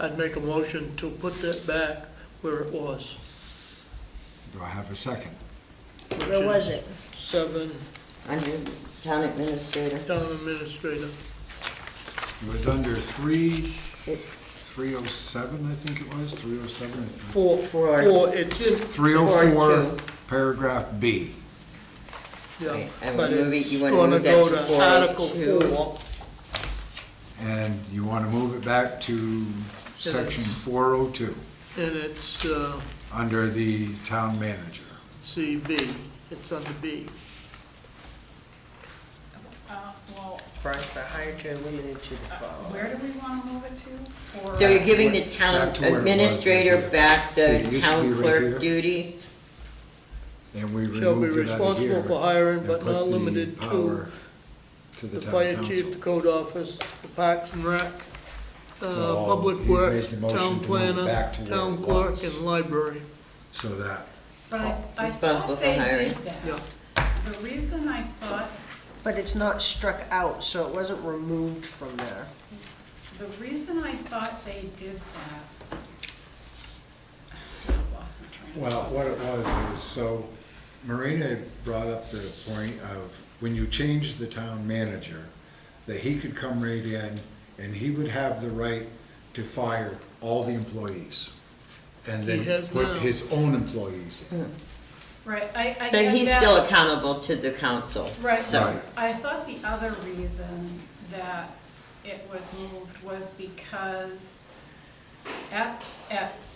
I'd make a motion to put that back where it was. Do I have a second? Where was it? 7, Under town administrator. town administrator. It was under 307, I think it was, 307 or 4, it's in, 304, 402. paragraph B. yeah, Right, and but we move it- it's you wanna gonna move that go to to 402? Article 4. And you want to move it back to section 402, And it's under the town manager. CB, it's under B. Well, For hire to limited to the following. where do we want to move it to? For So you're giving the town Back to where it was administrator right here. back See, it the used to be town right here. clerk duties? And we Shall be removed it out of here. responsible for hiring and but put not the limited to power to the town fire council. chief, the code office, the parks and rec, So public he works, made the motion town to move it planner, back to where town it clerk, was. and library. So that, But I Responsible thought for they hiring. did that. Yeah. The reason I thought, But it's not struck out, so it wasn't removed from there. the reason I thought they did that, I lost my train of well, thought. what it was, so Marina had brought up the point of when you change the town manager, that he could come right in and he would have the right to fire all the employees. And He then has put now. his own employees in. Right, I get that. But he's still accountable to the council. Right, So- Right. I thought the other reason that it was moved was because at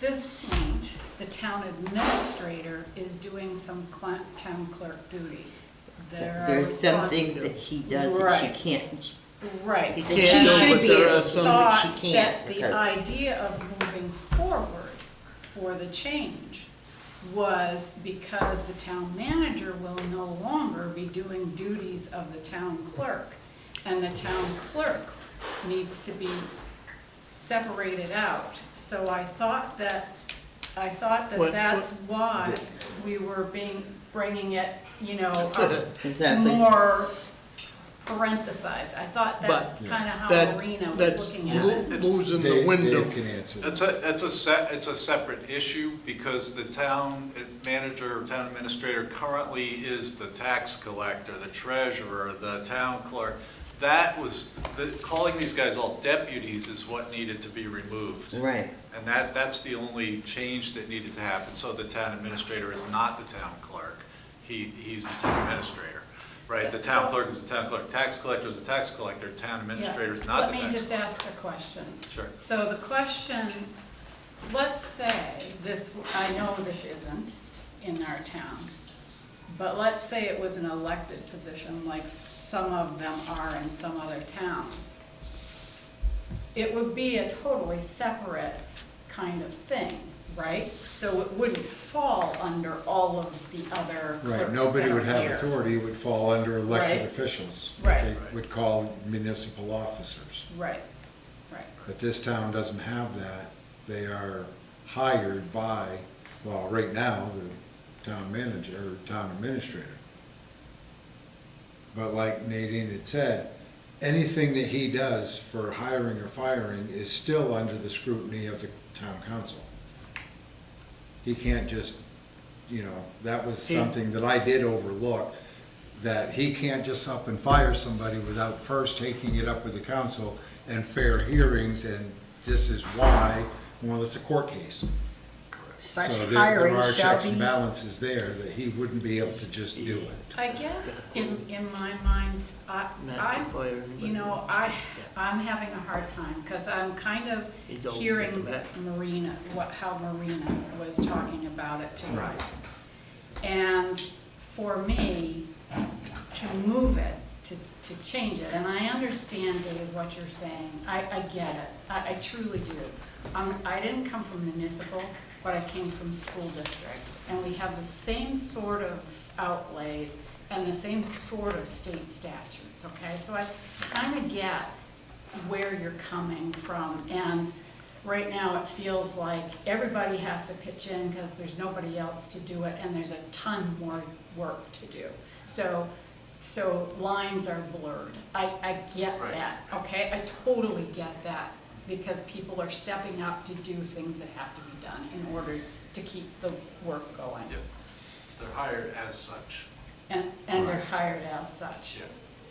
this point, the town administrator is doing some town clerk duties. There are There's some respons- things that he does that she Right. can't, Right. He that can't she do should it, be there able are to, some- but she Thought can't that the because. idea of moving forward for the change was because the town manager will no longer be doing duties of the town clerk. And the town clerk needs to be separated out. So I thought that What- that's why we were bringing it, Exactly. more parenthesized. I thought But that's kind of how That- Marina was that's looking at it. losing the window. Dave can answer that. It's a separate issue, because the town manager or town administrator currently is the tax collector, the treasurer, the town clerk. Calling these guys all deputies is what needed to be removed. Right. And that's the only change that needed to happen, so the town administrator is not the town clerk. He's the town administrator, right? The town clerk is the town clerk, tax collector is the tax collector, town administrator is not the tax. Let me just ask a question. Sure. So the question, let's say this, I know this isn't in our town, but let's say it was an elected position, like some of them are in some other towns, it would be a totally separate kind of thing, right? So it wouldn't fall under all of the other clerks Right, nobody that would are have here. authority, it would fall under elected Right. officials. Right. They would call municipal officers. Right, right. But this town doesn't have that. They are hired by, well, right now, the town manager or town administrator. But like Nadine had said, anything that he does for hiring or firing is still under the scrutiny of the town council. He can't just, that was something that I did overlook, that he can't just up and fire somebody without first taking it up with the council and fair hearings, and this is why, well, it's a court case. Such So there hiring are shall checks and be, balances there that he wouldn't be able to just do it. I guess in my mind, I'm having a hard time, because I'm kind of He's always hearing got the back. how Marina was talking about it to Right. us. And for me, to move it, to change it, and I understand, Dave, what you're saying, I get it, I truly do. I didn't come from municipal, but I came from school district, and we have the same sort of outlays and the same sort of state statutes, okay? So I kind of get where you're coming from, and right now it feels like everybody has to pitch in because there's nobody else to do it, and there's a ton more work to do. So lines are blurred. I get that, okay? I totally get that, because people are stepping up to do things that have to be done in order to keep the work going. Yeah. They're hired as such. And they're hired as such. Yeah.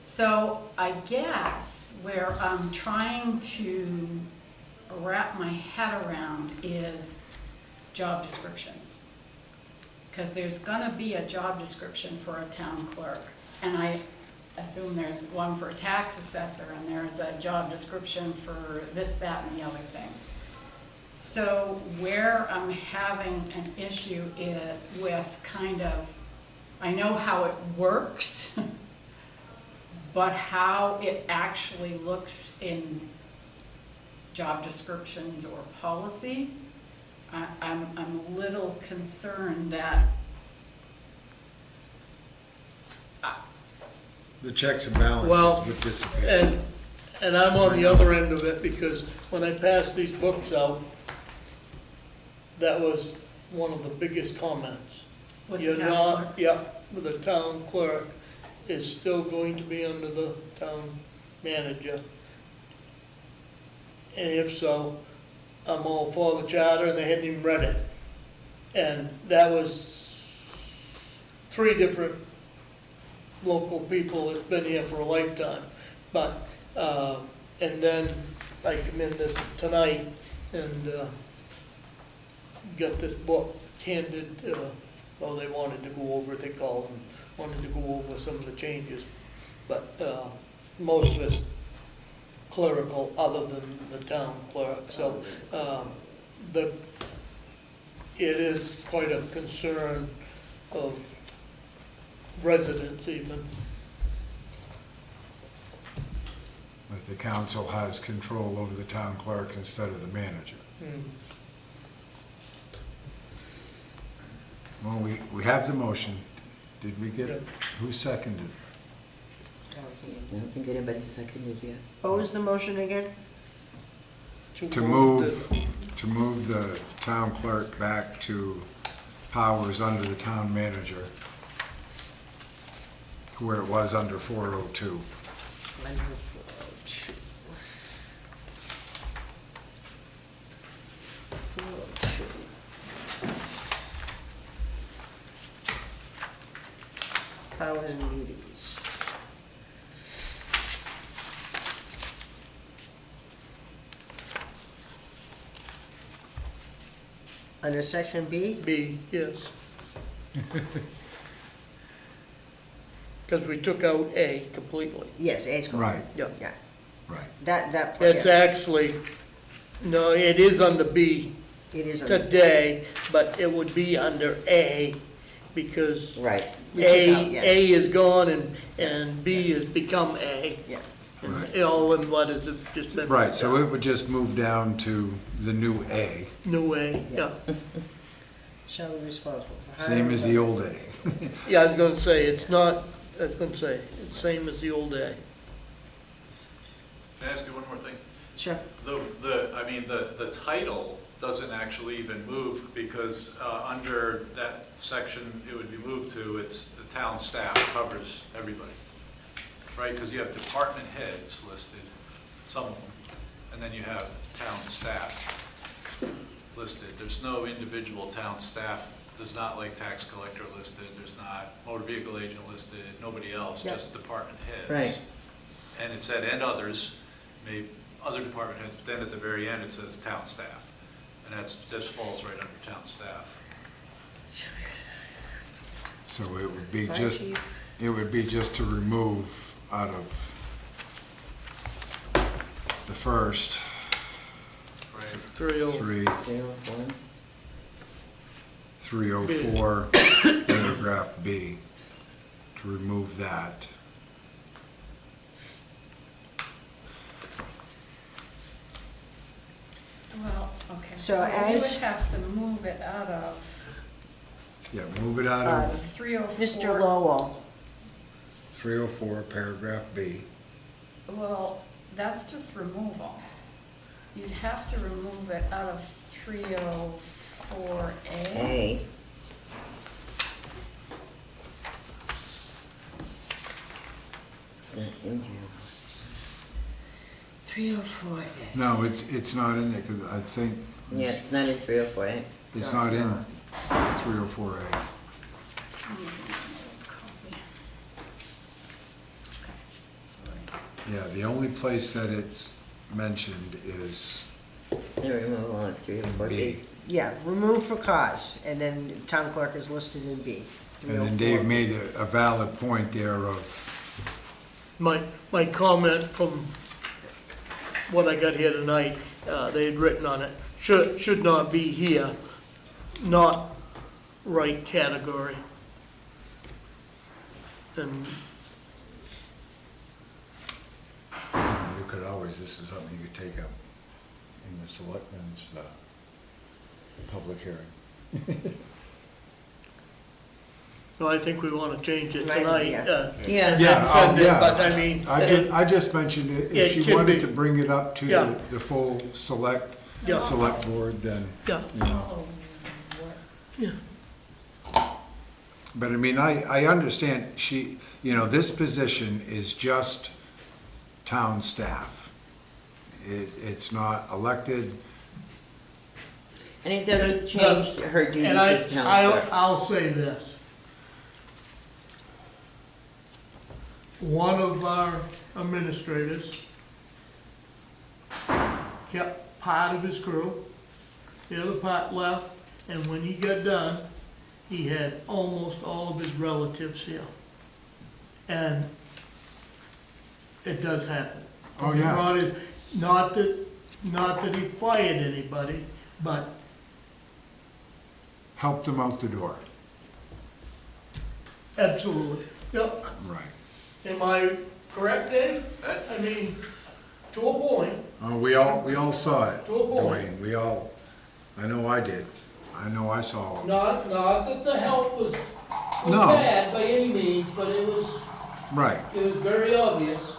So I guess where I'm trying to wrap my head around is job descriptions. Because there's gonna be a job description for a town clerk, and I assume there's one for a tax assessor, and there's a job description for this, that, and the other thing. So where I'm having an issue with kind of, I know how it works, but how it actually looks in job descriptions or policy, I'm a little concerned that The checks and Well, balances would disappear. And I'm on the other end of it, because when I passed these books out, that was one of the biggest comments. with the You're town not, clerk. yeah, the town clerk is still going to be under the town manager. And if so, I'm all for the charter, and they hadn't even read it. And that was 3 different local people that's been here for a lifetime. But, and then I come in tonight and got this book handed, they wanted to go over it, they called, and wanted to go over some of the changes. But most of it's clerical, other than the town clerk. So it is quite a concern of residents even. But the council has control over the town clerk instead of the manager. Well, we have the motion. Did we get, Yep. who seconded? I don't think anybody seconded yet. what was the motion again? To move the town clerk back to powers under the town manager, where it was under 402. Powers and duties. Under section B? B, yes. Because we took out A completely. Yes, A's correct. Right, Yeah. Yeah, right. that part, It's yes. actually, no, it is under B It is under, today, but it would be under A because Right, We took A, out, yes. A is gone and B has become A. Yeah. And all them letters have just been. Right, so it would just move down to the new A, New A, yeah. Shall be responsible for same hiring. as the old A. Yeah, I was gonna say, it's not, I was gonna say, it's same as the old A. Can I ask you one more thing? Sure. The title doesn't actually even move because, under that section it would be moved to, it's the town staff covers everybody. Right, because you have department heads listed, some of them, and then you have town staff listed. There's no individual town staff, there's not like tax collector listed, there's not motor vehicle agent listed, nobody else, Yep. just department heads. right. And it said, and others, maybe other department heads, but then at the very end, it says town staff. And just falls right under town staff. So it would be Fire just, chief. it would be just to remove out of the first Right. 3-0. 304, paragraph B, to remove that. Well, okay, So so we as- would have to move it out of Yeah, move it out of 304. Mr. Lowell, 304, paragraph B. Well, that's just removal. You'd have to remove it out of 304A. A, it's not in there. 304A. No, it's not in there, because I think Yeah, it's not in 304A. it's No, not it's in not. 304A. Okay, sorry. Yeah, the only place that it's mentioned is The removal on in 304B. B. Yeah, remove for cause, and then town clerk is listed in B. And then Dave made a valid point there of, My comment from what I got here tonight, they had written on it, should not be here, not right category. And you could always, this is something you could take up in the selectmen's public hearing. no, I think we wanna change it Right, tonight. yeah. Yeah. Yeah, and send it, yeah. But I mean. I just mentioned it, Yeah, if it she can wanted be. to bring it up to Yeah. the full Yeah. select board, then, Yeah, you know. Oh, what? yeah, But I mean, I understand, this position is just town staff. It's not elected, And it doesn't And, change her duties and as town clerk. I'll say this. One of our administrators kept part of his crew, the other part left, and when he got done, he had almost all of his relatives here. And it does happen. Oh, yeah. Not that he fired anybody, but help them out the door. absolutely, yep. Right. Am I correct, Dave? I mean, to a point, We all saw it, To a point. Dwayne, I know I did. I know I saw it. not that the help was No. bad by any means, but it was Right. very obvious.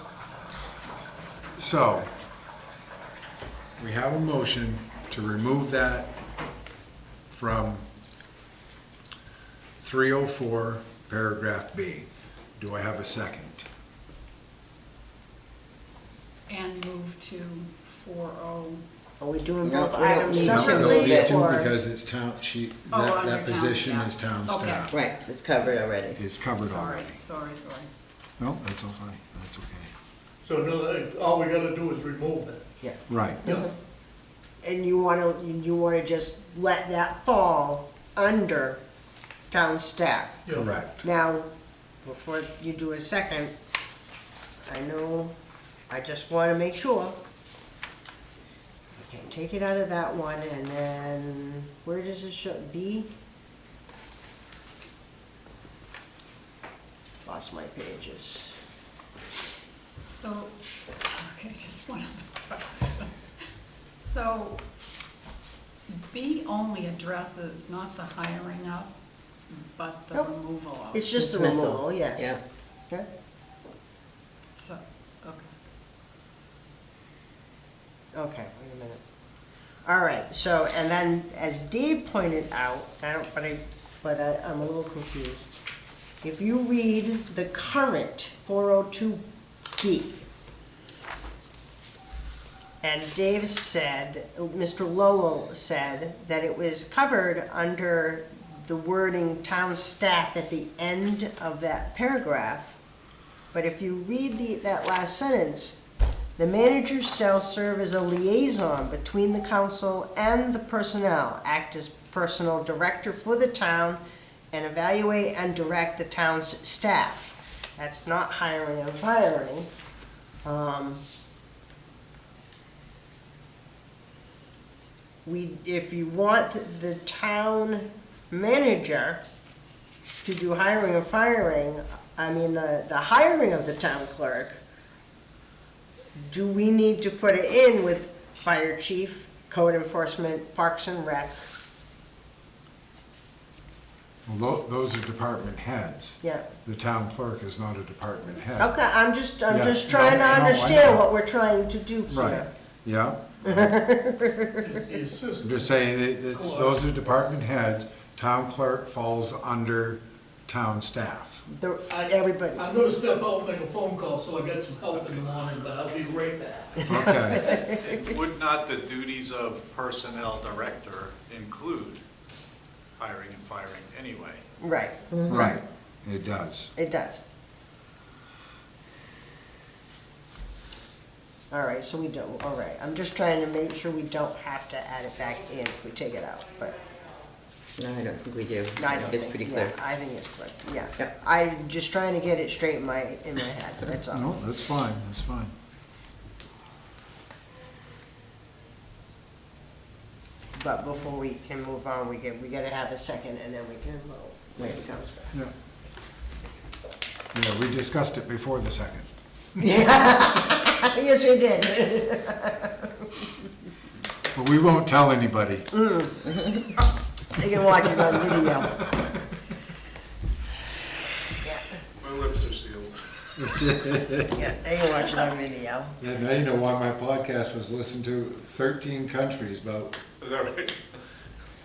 So, we have a motion to remove that from 304, paragraph B. Do I have a second? And move to 40. Are we doing No, both we don't items need to. No, separately, we do, or? because it's town, Oh, that under town position staff. is town Okay. staff. Right, it's covered already. It's covered Sorry, already. sorry. No, that's all fine, that's okay. So no, all we gotta do is remove it. Yeah, Right, Yeah. and you wanna just let that fall under town staff. Yeah. correct. Now, before you do a second, I just wanna make sure. Okay, take it out of that one, and then, where does it show, B? lost my pages. So, okay, just one other question. So, B only addresses not the hiring of, but the Nope. removal of. It's just the Dismissal. removal, yes. Yeah. Yeah. So, okay. Okay, wait a minute. All right, so, and then, as Dave pointed out, I'm a little confused. If you read the current 402B, and Dave said, Mr. Lowell said that it was covered under the wording town staff at the end of that paragraph. But if you read that last sentence, the manager shall serve as a liaison between the council and the personnel, act as personal director for the town, and evaluate and direct the town's staff. That's not hiring and firing. If you want the town manager to do hiring and firing, the hiring of the town clerk, do we need to put it in with fire chief, code enforcement, parks and rec? Well, those are department heads. Yeah. The town clerk is not a department head. Okay, I'm just Yeah, trying to no, I understand know. what we're trying to do Right, here. yeah. It's the I'm assistant. just saying, those are department heads. Town clerk falls under town staff. Everybody. I'm gonna step out and make a phone call, so I got some help in the morning, but I'll be right back. Okay, Would not the duties of personnel director include hiring and firing anyway? Right, right, it does. it does. All right, so we don't, all right, I'm just trying to make sure we don't have to add it back in if we take it out, but No, I don't think we do. I don't It's think, pretty yeah, clear. I think it's clear, yeah. Yep. I'm just trying to get it straight in my head, that's all. No, that's fine, that's fine. But before we can move on, we gotta have a second and then we can vote when it comes back. Yeah. Yeah, we discussed it before the second. Yes, we did. But we won't tell anybody. They can watch it on video. My lips are sealed. Yeah, they can watch it on video. Yeah, now you know why my podcast was listened to 13 countries, about Is that right?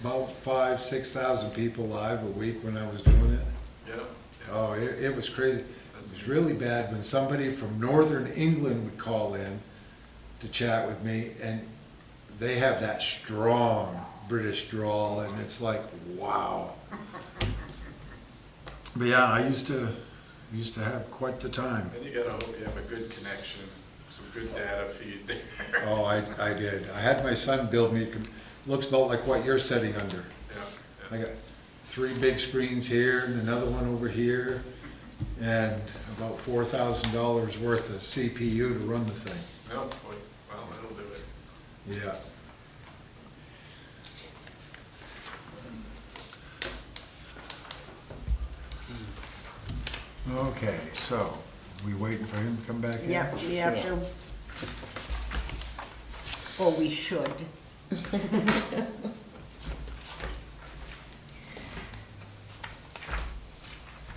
5,000-6,000 people live a week when I was doing it. Yeah. Oh, it was crazy. It was really bad when somebody from northern England would call in to chat with me, and they have that strong British drawl, and it's like, wow. But yeah, I used to have quite the time. Then you gotta hope you have a good connection, some good data feed there. Oh, I did. I had my son build me, looks about like what you're sitting under. Yeah, I got 3 big screens here and another one over here, and about $4,000 worth of CPU to run the thing. yeah. No, boy, well, that'll do it. Yeah. Okay, so, we waiting for him to come back in? Yeah, we have to. Or we should.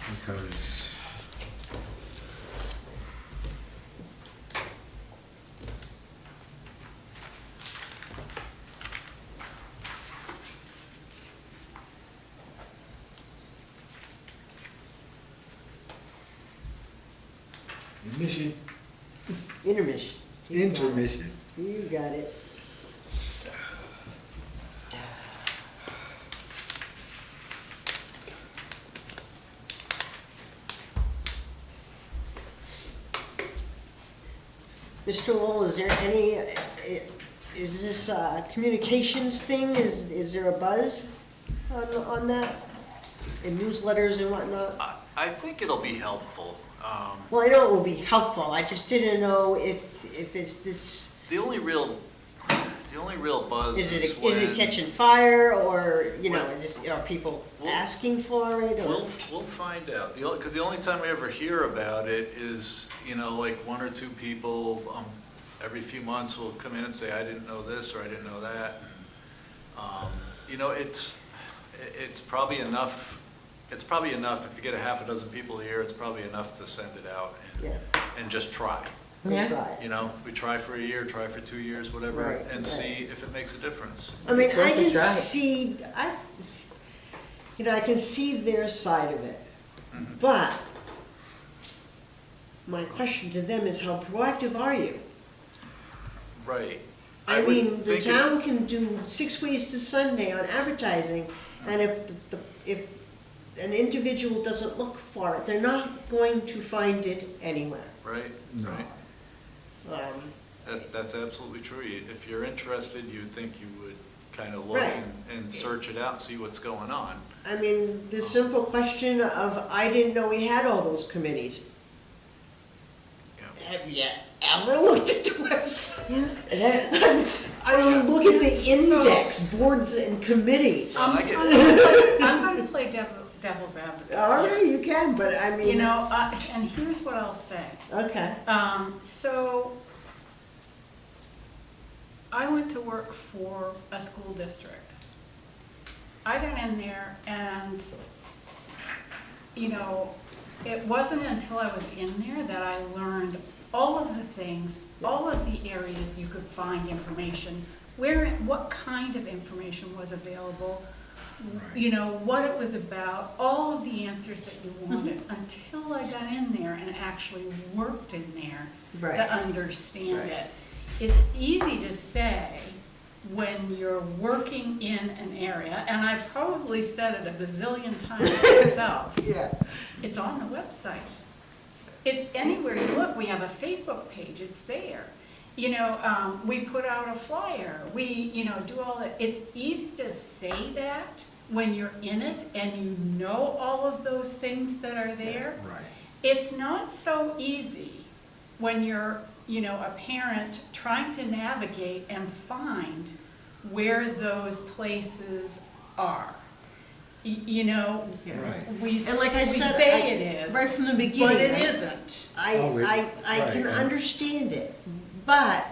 Because Intermission. Intermission. Intermission. You got it. Mr. Lowell, is there any, is this communications thing, is there a buzz on that? And newsletters and whatnot? I think it'll be helpful. Well, I know it will be helpful, I just didn't know if it's this, The only real The only real buzz Is is it when- catching fire, or, you know, When- are people Well- asking for it, or? We'll find out. Because the only time we ever hear about it is, you know, like one or two people, every few months will come in and say, I didn't know this, or I didn't know that. You know, it's probably enough, if you get a half a dozen people a year, it's probably enough to send it out Yeah, and just try. they try. You know, we try for a year, try for 2 years, whatever, Right, and right. see if it makes a difference. I mean, It's worth I a can try. see, I can see their side of it, Mhm. but my question to them is, how proactive are you? Right. I would mean, the think it- town can do 6 ways to Sunday on advertising, and if an individual doesn't look for it, they're not going to find it anywhere. Right, No. right. That's absolutely true. If you're interested, you would think you would kind of look Right. and search it out and see what's going on. I mean, the simple question of, I didn't know we had all those committees. Yeah. Have you ever looked at the website? Yeah. I mean, look at the index, boards and committees. I get- I'm gonna play devil's advocate. All right, you can, but I mean. You know, and here's what I'll say. Okay, So, I went to work for a school district. I got in there and, you know, it wasn't until I was in there that I learned all of the things, all of the areas you could find information, what kind of information was available, you know, what it was about, all of the answers that you wanted, until I got in there and actually worked in there Right. to understand Right. it. It's easy to say when you're working in an area, and I've probably said it a bazillion times myself, yeah. it's on the website. It's anywhere you look. We have a Facebook page, it's there. You know, we put out a flyer, we, you know, do all that. It's easy to say that when you're in it and you know all of those things that are there. Right. It's not so easy when you're, you know, a parent trying to navigate and find where those places are. You know, Right. we And like I we said, say it is, Right from the beginning. but it right? isn't. Oh, I can right. understand it, but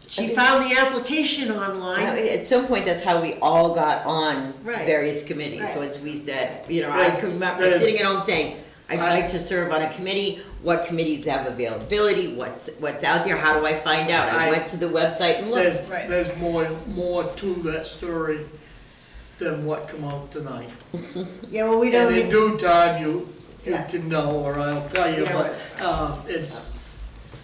she found the application Now, online. at some point, that's how we all got on Right. various committees. So Right. as we said, you know, I can remember sitting at home saying, I'd like to serve on a committee, what committees have availability, what's out there, how do I find out? I went to the website and looked. Right. There's more to that story than what come out tonight. Yeah, well, we don't And in need, due time, you Yeah. can know, or I'll tell you, Yeah, but, it's,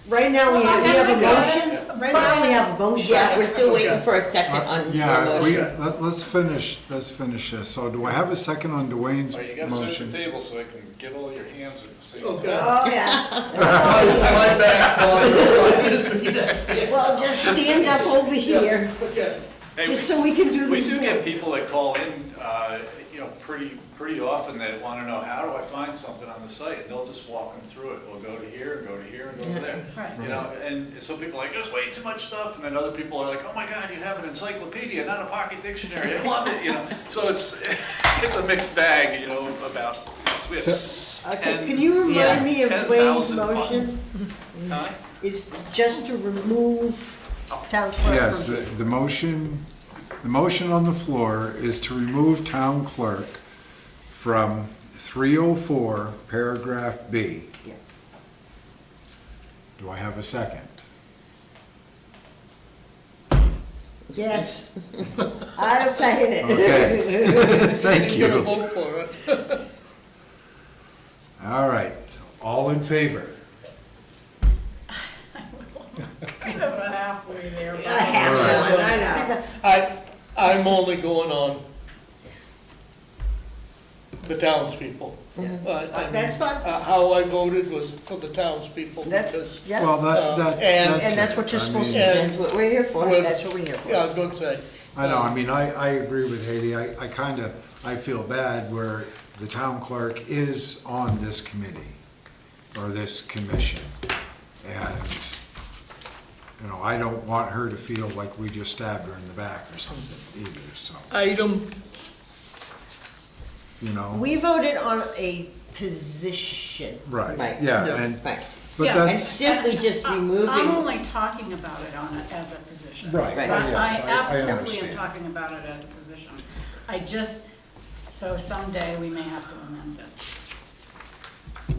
right now, we have a motion, right now, we have a motion. Yeah, we're still waiting Okay. for a second on the Yeah, motion. let's finish this. So do I have a second on Dwayne's Oh, you gotta sit at motion? the table so I can get all your hands at the same okay. time. Oh, yeah. My back, Bob, just for you next year. Well, just stand up over here, Okay. Hey, just so we can do We this. do get vote. people that call in, you know, pretty often that want to know, how do I find something on the site? And they'll just walk them through it. We'll go to here, and go to here, and go to there. Right. You know, and some people are like, there's way too much stuff, and then other people are like, oh my God, you have an encyclopedia, not a pocket dictionary, I love it, you know? So it's a mixed bag, you know, about, we have Okay, can you remind me of 10,000 Dwayne's motion? buttons. Huh? Is just to remove town clerk Yes, from the motion on the floor is to remove town clerk from 304, paragraph B. Yeah. Do I have a second? Yes, I'll second it. Okay, thank You're gonna you. vote for it. All right, so all in favor? Kind of a halfway there. but- I have one, I know. I'm only going on the townspeople. I mean, That's fine. How I voted was for the townspeople That's, because, yeah, Well, that's and that's it. what you're I supposed mean, to do. That's what we're here for. Well, That's what we're here for. yeah, I was gonna say. I know, I mean, I agree with Haiti. I feel bad where the town clerk is on this committee or this commission. you know, I don't want her to feel like we just stabbed her in the back or something either, so, Item, you know? We voted on a position. Right, Right. yeah, Yeah. and, Right. but Yeah, And that's, simply just I'm removing, only talking about it on it as a position. right, Right. But yes, I I absolutely am understand. talking about it as a position. I just, so someday we may have to amend this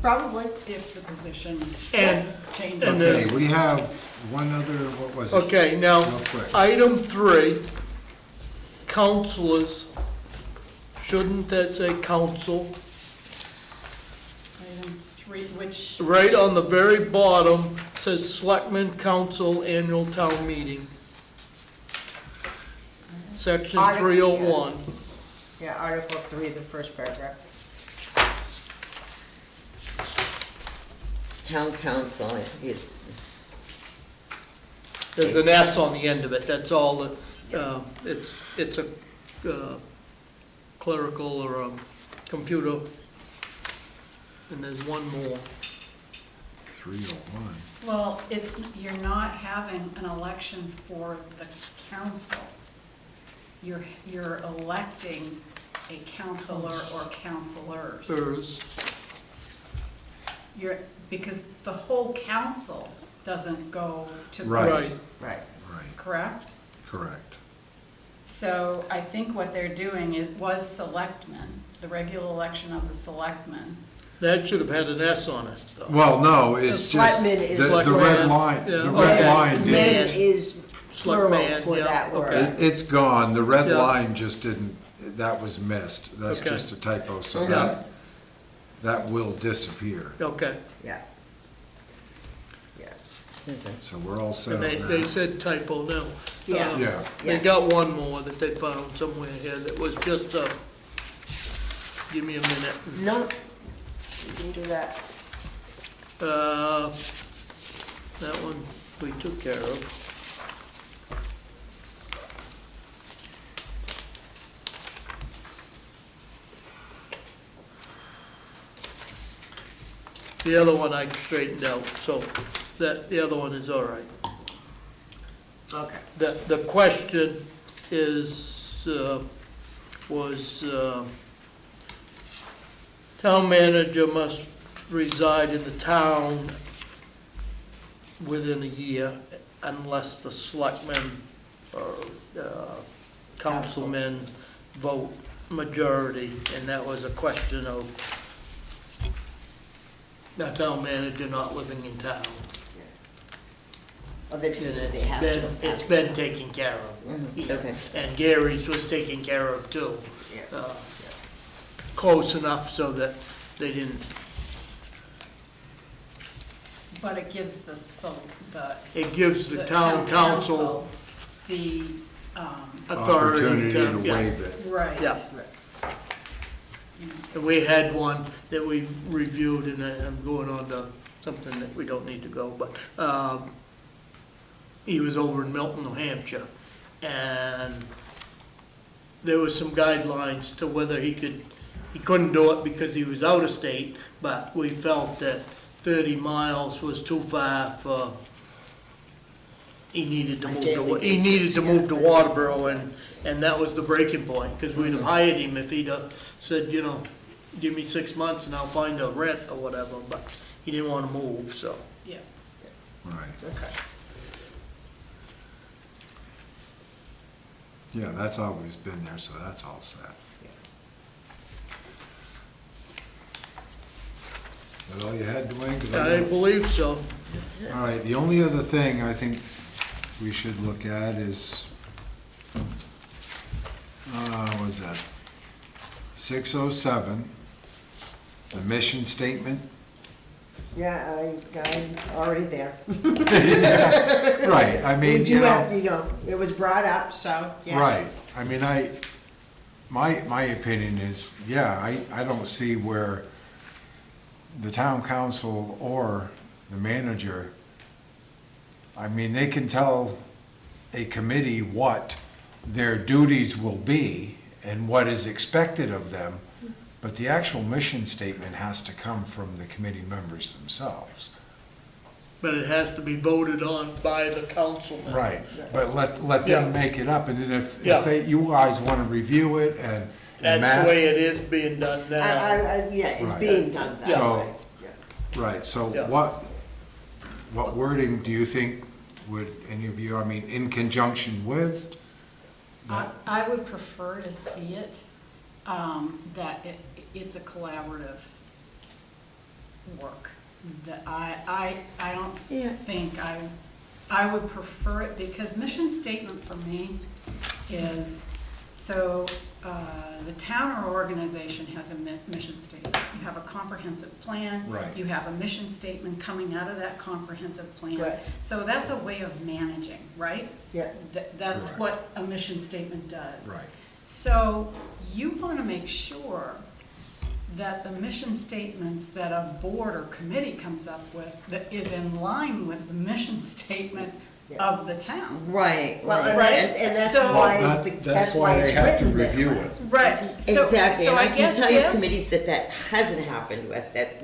Probably. if the position And- changes. and Okay, we have one other, what was it? okay, now, Real quick. item 3, counselors, shouldn't that say council? Item 3, which. Right on the very bottom, says Selectmen Council Annual Town Meeting. Section Article- 301. Yeah, Article 3, the first paragraph. town council is, There's an S on the end of it, that's all that, it's a clerical or a computer. And there's one more. 301. Well, you're not having an election for the council. You're electing a counselor or counselors. Because the whole council doesn't go to. Right. Right. Right. Right, Correct? correct. So I think what they're doing, it was selectmen, the regular election of the selectmen. That should have had an S on it, though. Well, no, it's just, Selectmen is- the red Selectman, line, yeah, the red okay. line didn't, Men is plural Selectman, for yeah, that word. okay. it's gone, the red Yeah. line just didn't, that was missed, that's Okay. just a typo, so Yeah. that will disappear. Okay, Yeah. Yeah. So we're all set and on they that. said typo now. Yeah. Yeah, They Yes. got one more that they found somewhere here that was just, give me a minute. No, you can do that. That one we took care of. The other one I straightened out, so the other one is all right. Okay. The question is, was, town manager must reside in the town within a year unless the selectmen or councilmen vote majority, and that was a question of the town manager not living in town. Eventually And they have to. it's been taken care of. Yeah. okay. And Gary's was taken care of too. Yeah. Close enough so that they didn't, But it gives it gives the town council the, authority opportunity to yeah. waive it. right. Yeah. You know, And we had one that we've reviewed, and I'm going on to something that we don't need to go, but, he was over in Milton, New Hampshire, and there was some guidelines to whether he couldn't do it because he was out of state, but we felt that 30 miles was too far for, he needed to On a move daily he needed basis, to yeah, move to on a daily Waterboro, and that was the breaking point, because we'd have hired him if he'd have said, you know, give me 6 months and I'll find a rent or whatever, but he didn't want to move, so. Yeah. Right, Okay. yeah, that's always been there, so that's all set. Is that all you had, Dwayne? 'Cause I I know- believe so. All right, the only other thing I think we should look at is, what was that? 607, the mission statement. Yeah, I'm already there. Right, I We mean, do you have, know, it was brought up, so, yes. right. I mean, my opinion is, yeah, I don't see where the town council or the manager, I mean, they can tell a committee what their duties will be and what is expected of them, but the actual mission statement has to come from the committee members themselves. But it has to be voted on by the councilman. Right, but let them Yeah. make it up, and then if Yeah. you guys wanna review it and. That's Matt- the way it is being done now. Yeah, it's Right. being done that So- way. Yeah. Right, so Yeah. what wording do you think would any of you, I mean, in conjunction with? I would prefer to see it, that it's a collaborative work. That I don't Yeah. think I would prefer it, because mission statement for me is, so, the town or organization has a mission statement. You have a comprehensive plan. Right. You have a mission statement coming out of that comprehensive plan. Right. So that's a way of managing, right? Yeah. That's Correct. what a mission statement does. Right. So you want to make sure that the mission statements that a board or committee comes up with, that is in line with the mission statement of the town. Right, Well, and right. that's So- why, Well, that's why it's they have to written that review way. it. Right, so, Exactly, so and I I can get tell you this. committees that hasn't happened with, that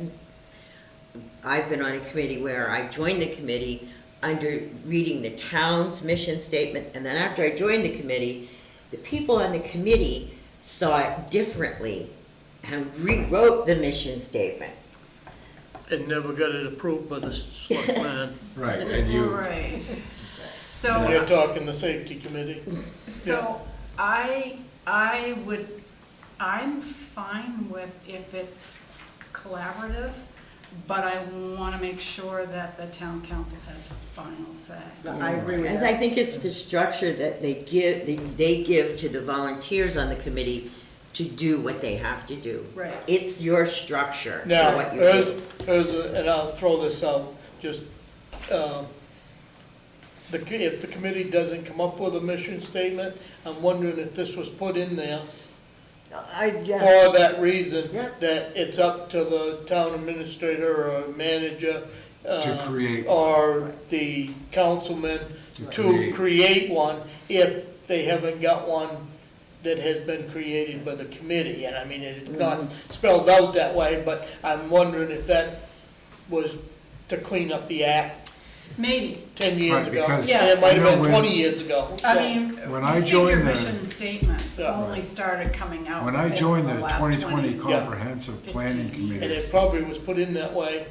I've been on a committee where I joined the committee under reading the town's mission statement, and then after I joined the committee, the people on the committee saw it differently and rewrote the mission statement. And never got it approved by the selectmen. Right, and you, Right. You're So, talking the safety committee. so I'm fine with if it's collaborative, but I want to make sure that the town council has final say. No, I agree with And I that. think it's the structure that they give to the volunteers on the committee to do what they have to do. Right. It's your structure for Now, what you do. and I'll throw this out, just, if the committee doesn't come up with a mission statement, I'm wondering if this was put in there Yeah, for that reason, Yeah. that it's up to the town administrator or manager, To create. or the councilman To to create. create one if they haven't got one that has been created by the committee. And I mean, it's not spelled out that way, but I'm wondering if that was to clean up the act Maybe. 10 years Right, ago. because And it might I know have been when- 20 years ago. I so- mean, When I figure joined the- mission statements Yeah. only started coming out when I in joined the last 2020 20. Comprehensive Planning 15 And Committee, it probably was put in that way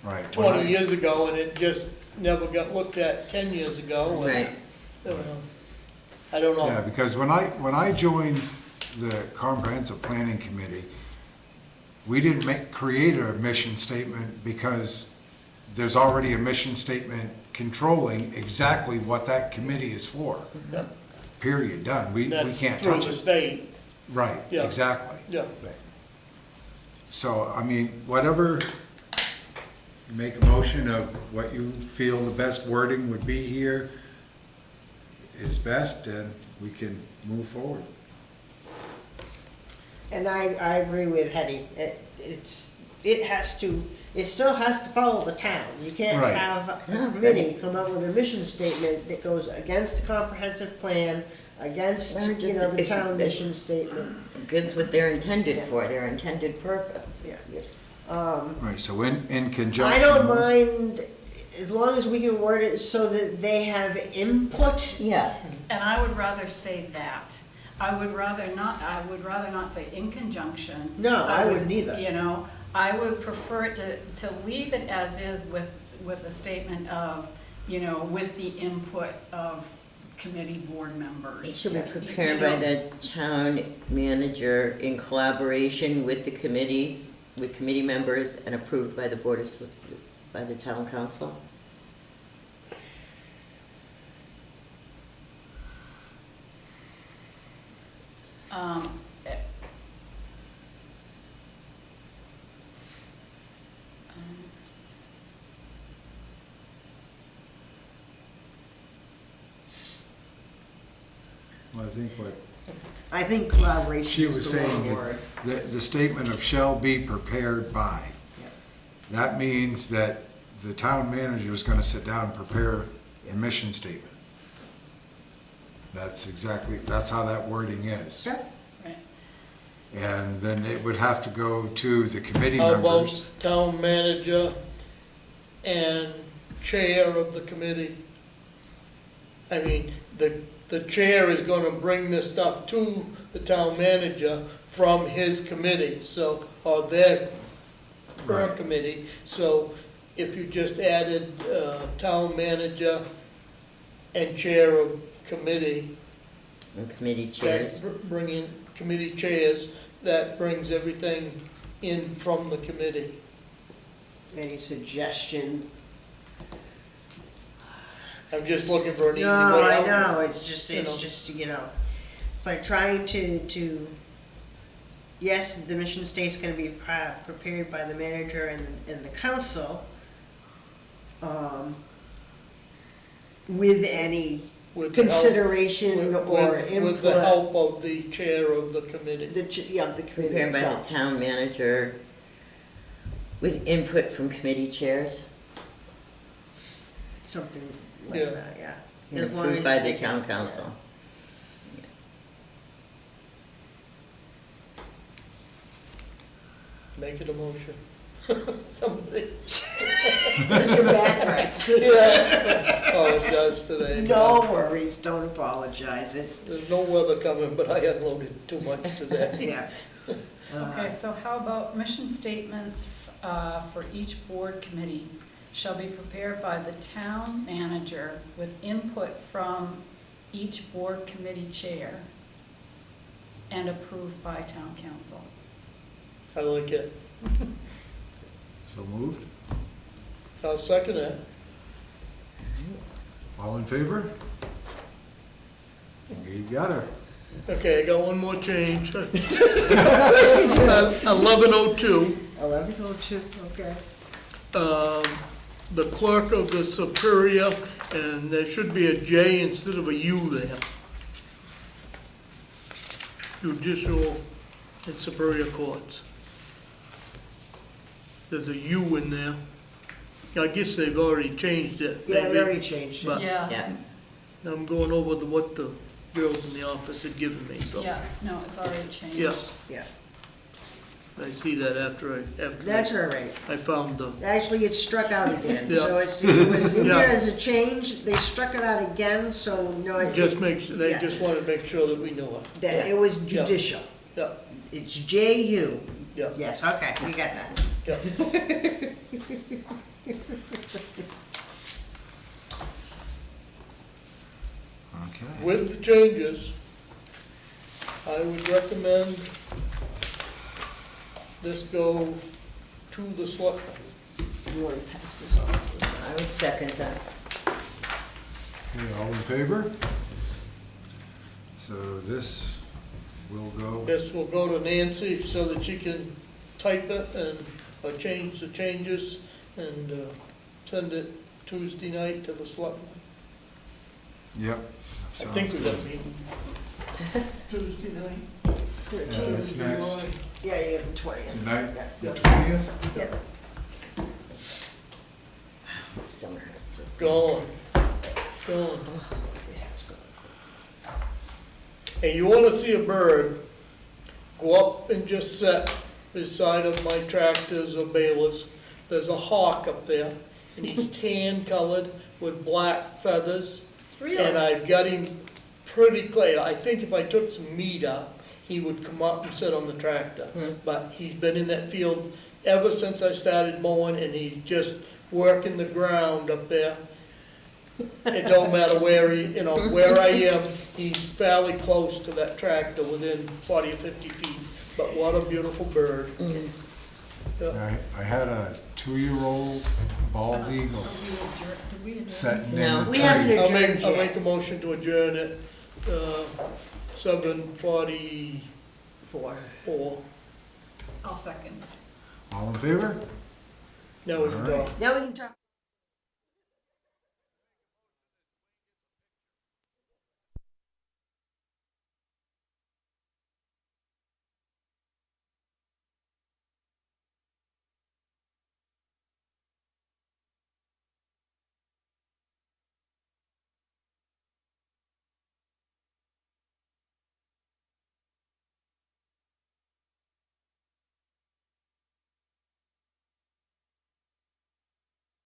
right. when 20 I- years ago, and it just never got looked at 10 years ago. and, Right. I don't Yeah, know. because when I joined the Comprehensive Planning Committee, we didn't create a mission statement because there's already a mission statement controlling exactly what that committee is for. Yeah. Period, done. We That's can't through touch the it. state, Right, Yeah. exactly. yeah. So, I mean, whatever, make a motion of what you feel the best wording would be here is best, and we can move forward. and I agree with Hetty. It still has to follow the town. You can't Right. have a committee come up with a mission statement that goes against the comprehensive plan, against, Or you know, the just- town mission statement. That's what they're intended for, their intended purpose. Yeah. Right, so in conjunction. I don't mind, as long as we can word it so that they have input. Yeah, And I would rather say that. I would rather not say in conjunction. No, I wouldn't either. You know, I would prefer it to leave it as is with a statement of, you know, with the input of committee board members. it should be You prepared know, by the town manager in collaboration with the committees, with committee members, and approved by the board of, by the town council. eh, Well, I think what I think collaboration she was is the saying wrong is, word. the statement of shall be prepared by. Yep. That means that the town manager is gonna sit down and prepare a mission statement. That's how that wording is. Yep. right. And then it would have to go to the committee How about members. town manager and chair of the committee. I mean, the chair is gonna bring this stuff to the town manager from his committee, so, or her Right. committee. So if you just added, town manager and chair of committee, And committee chairs. that bringing committee chairs, that brings everything in from the committee. Any suggestion? I'm just looking for an easy way No, I out. know, it's just, You know. it's like trying to, yes, the mission state's gonna be prepared by the manager and the council, with any With the help- consideration or input. With the help of the chair of the committee. The committee Prepared by the itself. town manager with input from committee chairs. Something Yeah. like that, yeah. And As long approved as by they the can- town council. Make it a motion. Somebody. Your back hurts. Oh, it does today. No worries, don't apologize, There's no weather coming, but I unloaded too much today. yeah. Okay, so how about mission statements for each board committee shall be prepared by the town manager with input from each board committee chair and approved by town council. I like it. So moved? I'll second it. All in favor? You got her. Okay, I got one more change. 1102. 11:02, okay. The clerk of the Superior, and there should be a J instead of a U there. Judicial and Superior Courts. There's a U in there. I guess they've already changed it. Yeah, they maybe, already changed it. but Yeah. I'm going over what the girls in the office had given me, so. Yeah, no, it's already changed. Yeah, Yeah, I see that after that's all right. I found the, Actually, it's struck out again, Yeah. so it was in Yeah. there as a change, they struck it out again, so no, they just make, they Yeah. just wanted to make sure that we know it. that it was Yeah. judicial. Yeah, It's J-U. yeah, Yes, okay, we got that. yeah. Okay. With the changes, I would recommend this go to the selectmen. You want to pass this on? I would second that. Okay, all in favor? So this will go, This will go to Nancy so that she can type it and, or change the changes and, send it Tuesday night to the selectmen. yep. I that think sounds we got a good. meeting Tuesday night. Yeah, that's next. Yeah, you have the 20th. Good night, Yeah. 20th? Yeah. Summer is just. Gone, gone. Yeah, it's good. Hey, you wanna see a bird, go up and just sit beside of my tractors or balers. There's a hawk up there, and he's tan colored with black feathers. And I've got him pretty clear. I think if I took some meat up, he would come up and sit on the tractor. But he's been in that field ever since I started mowing, and he's just working the ground up there. It don't matter where where I am, he's fairly close to that tractor, within 40 or 50 feet. But what a beautiful bird. Yeah. I had a 2-year-old bald eagle Did we adjourn? sitting in No. the We haven't tree. I'll make Adjourn, a motion to adjourn at 7:44. 4. I'll second. All in favor? Now we can All right. talk. Now we can talk.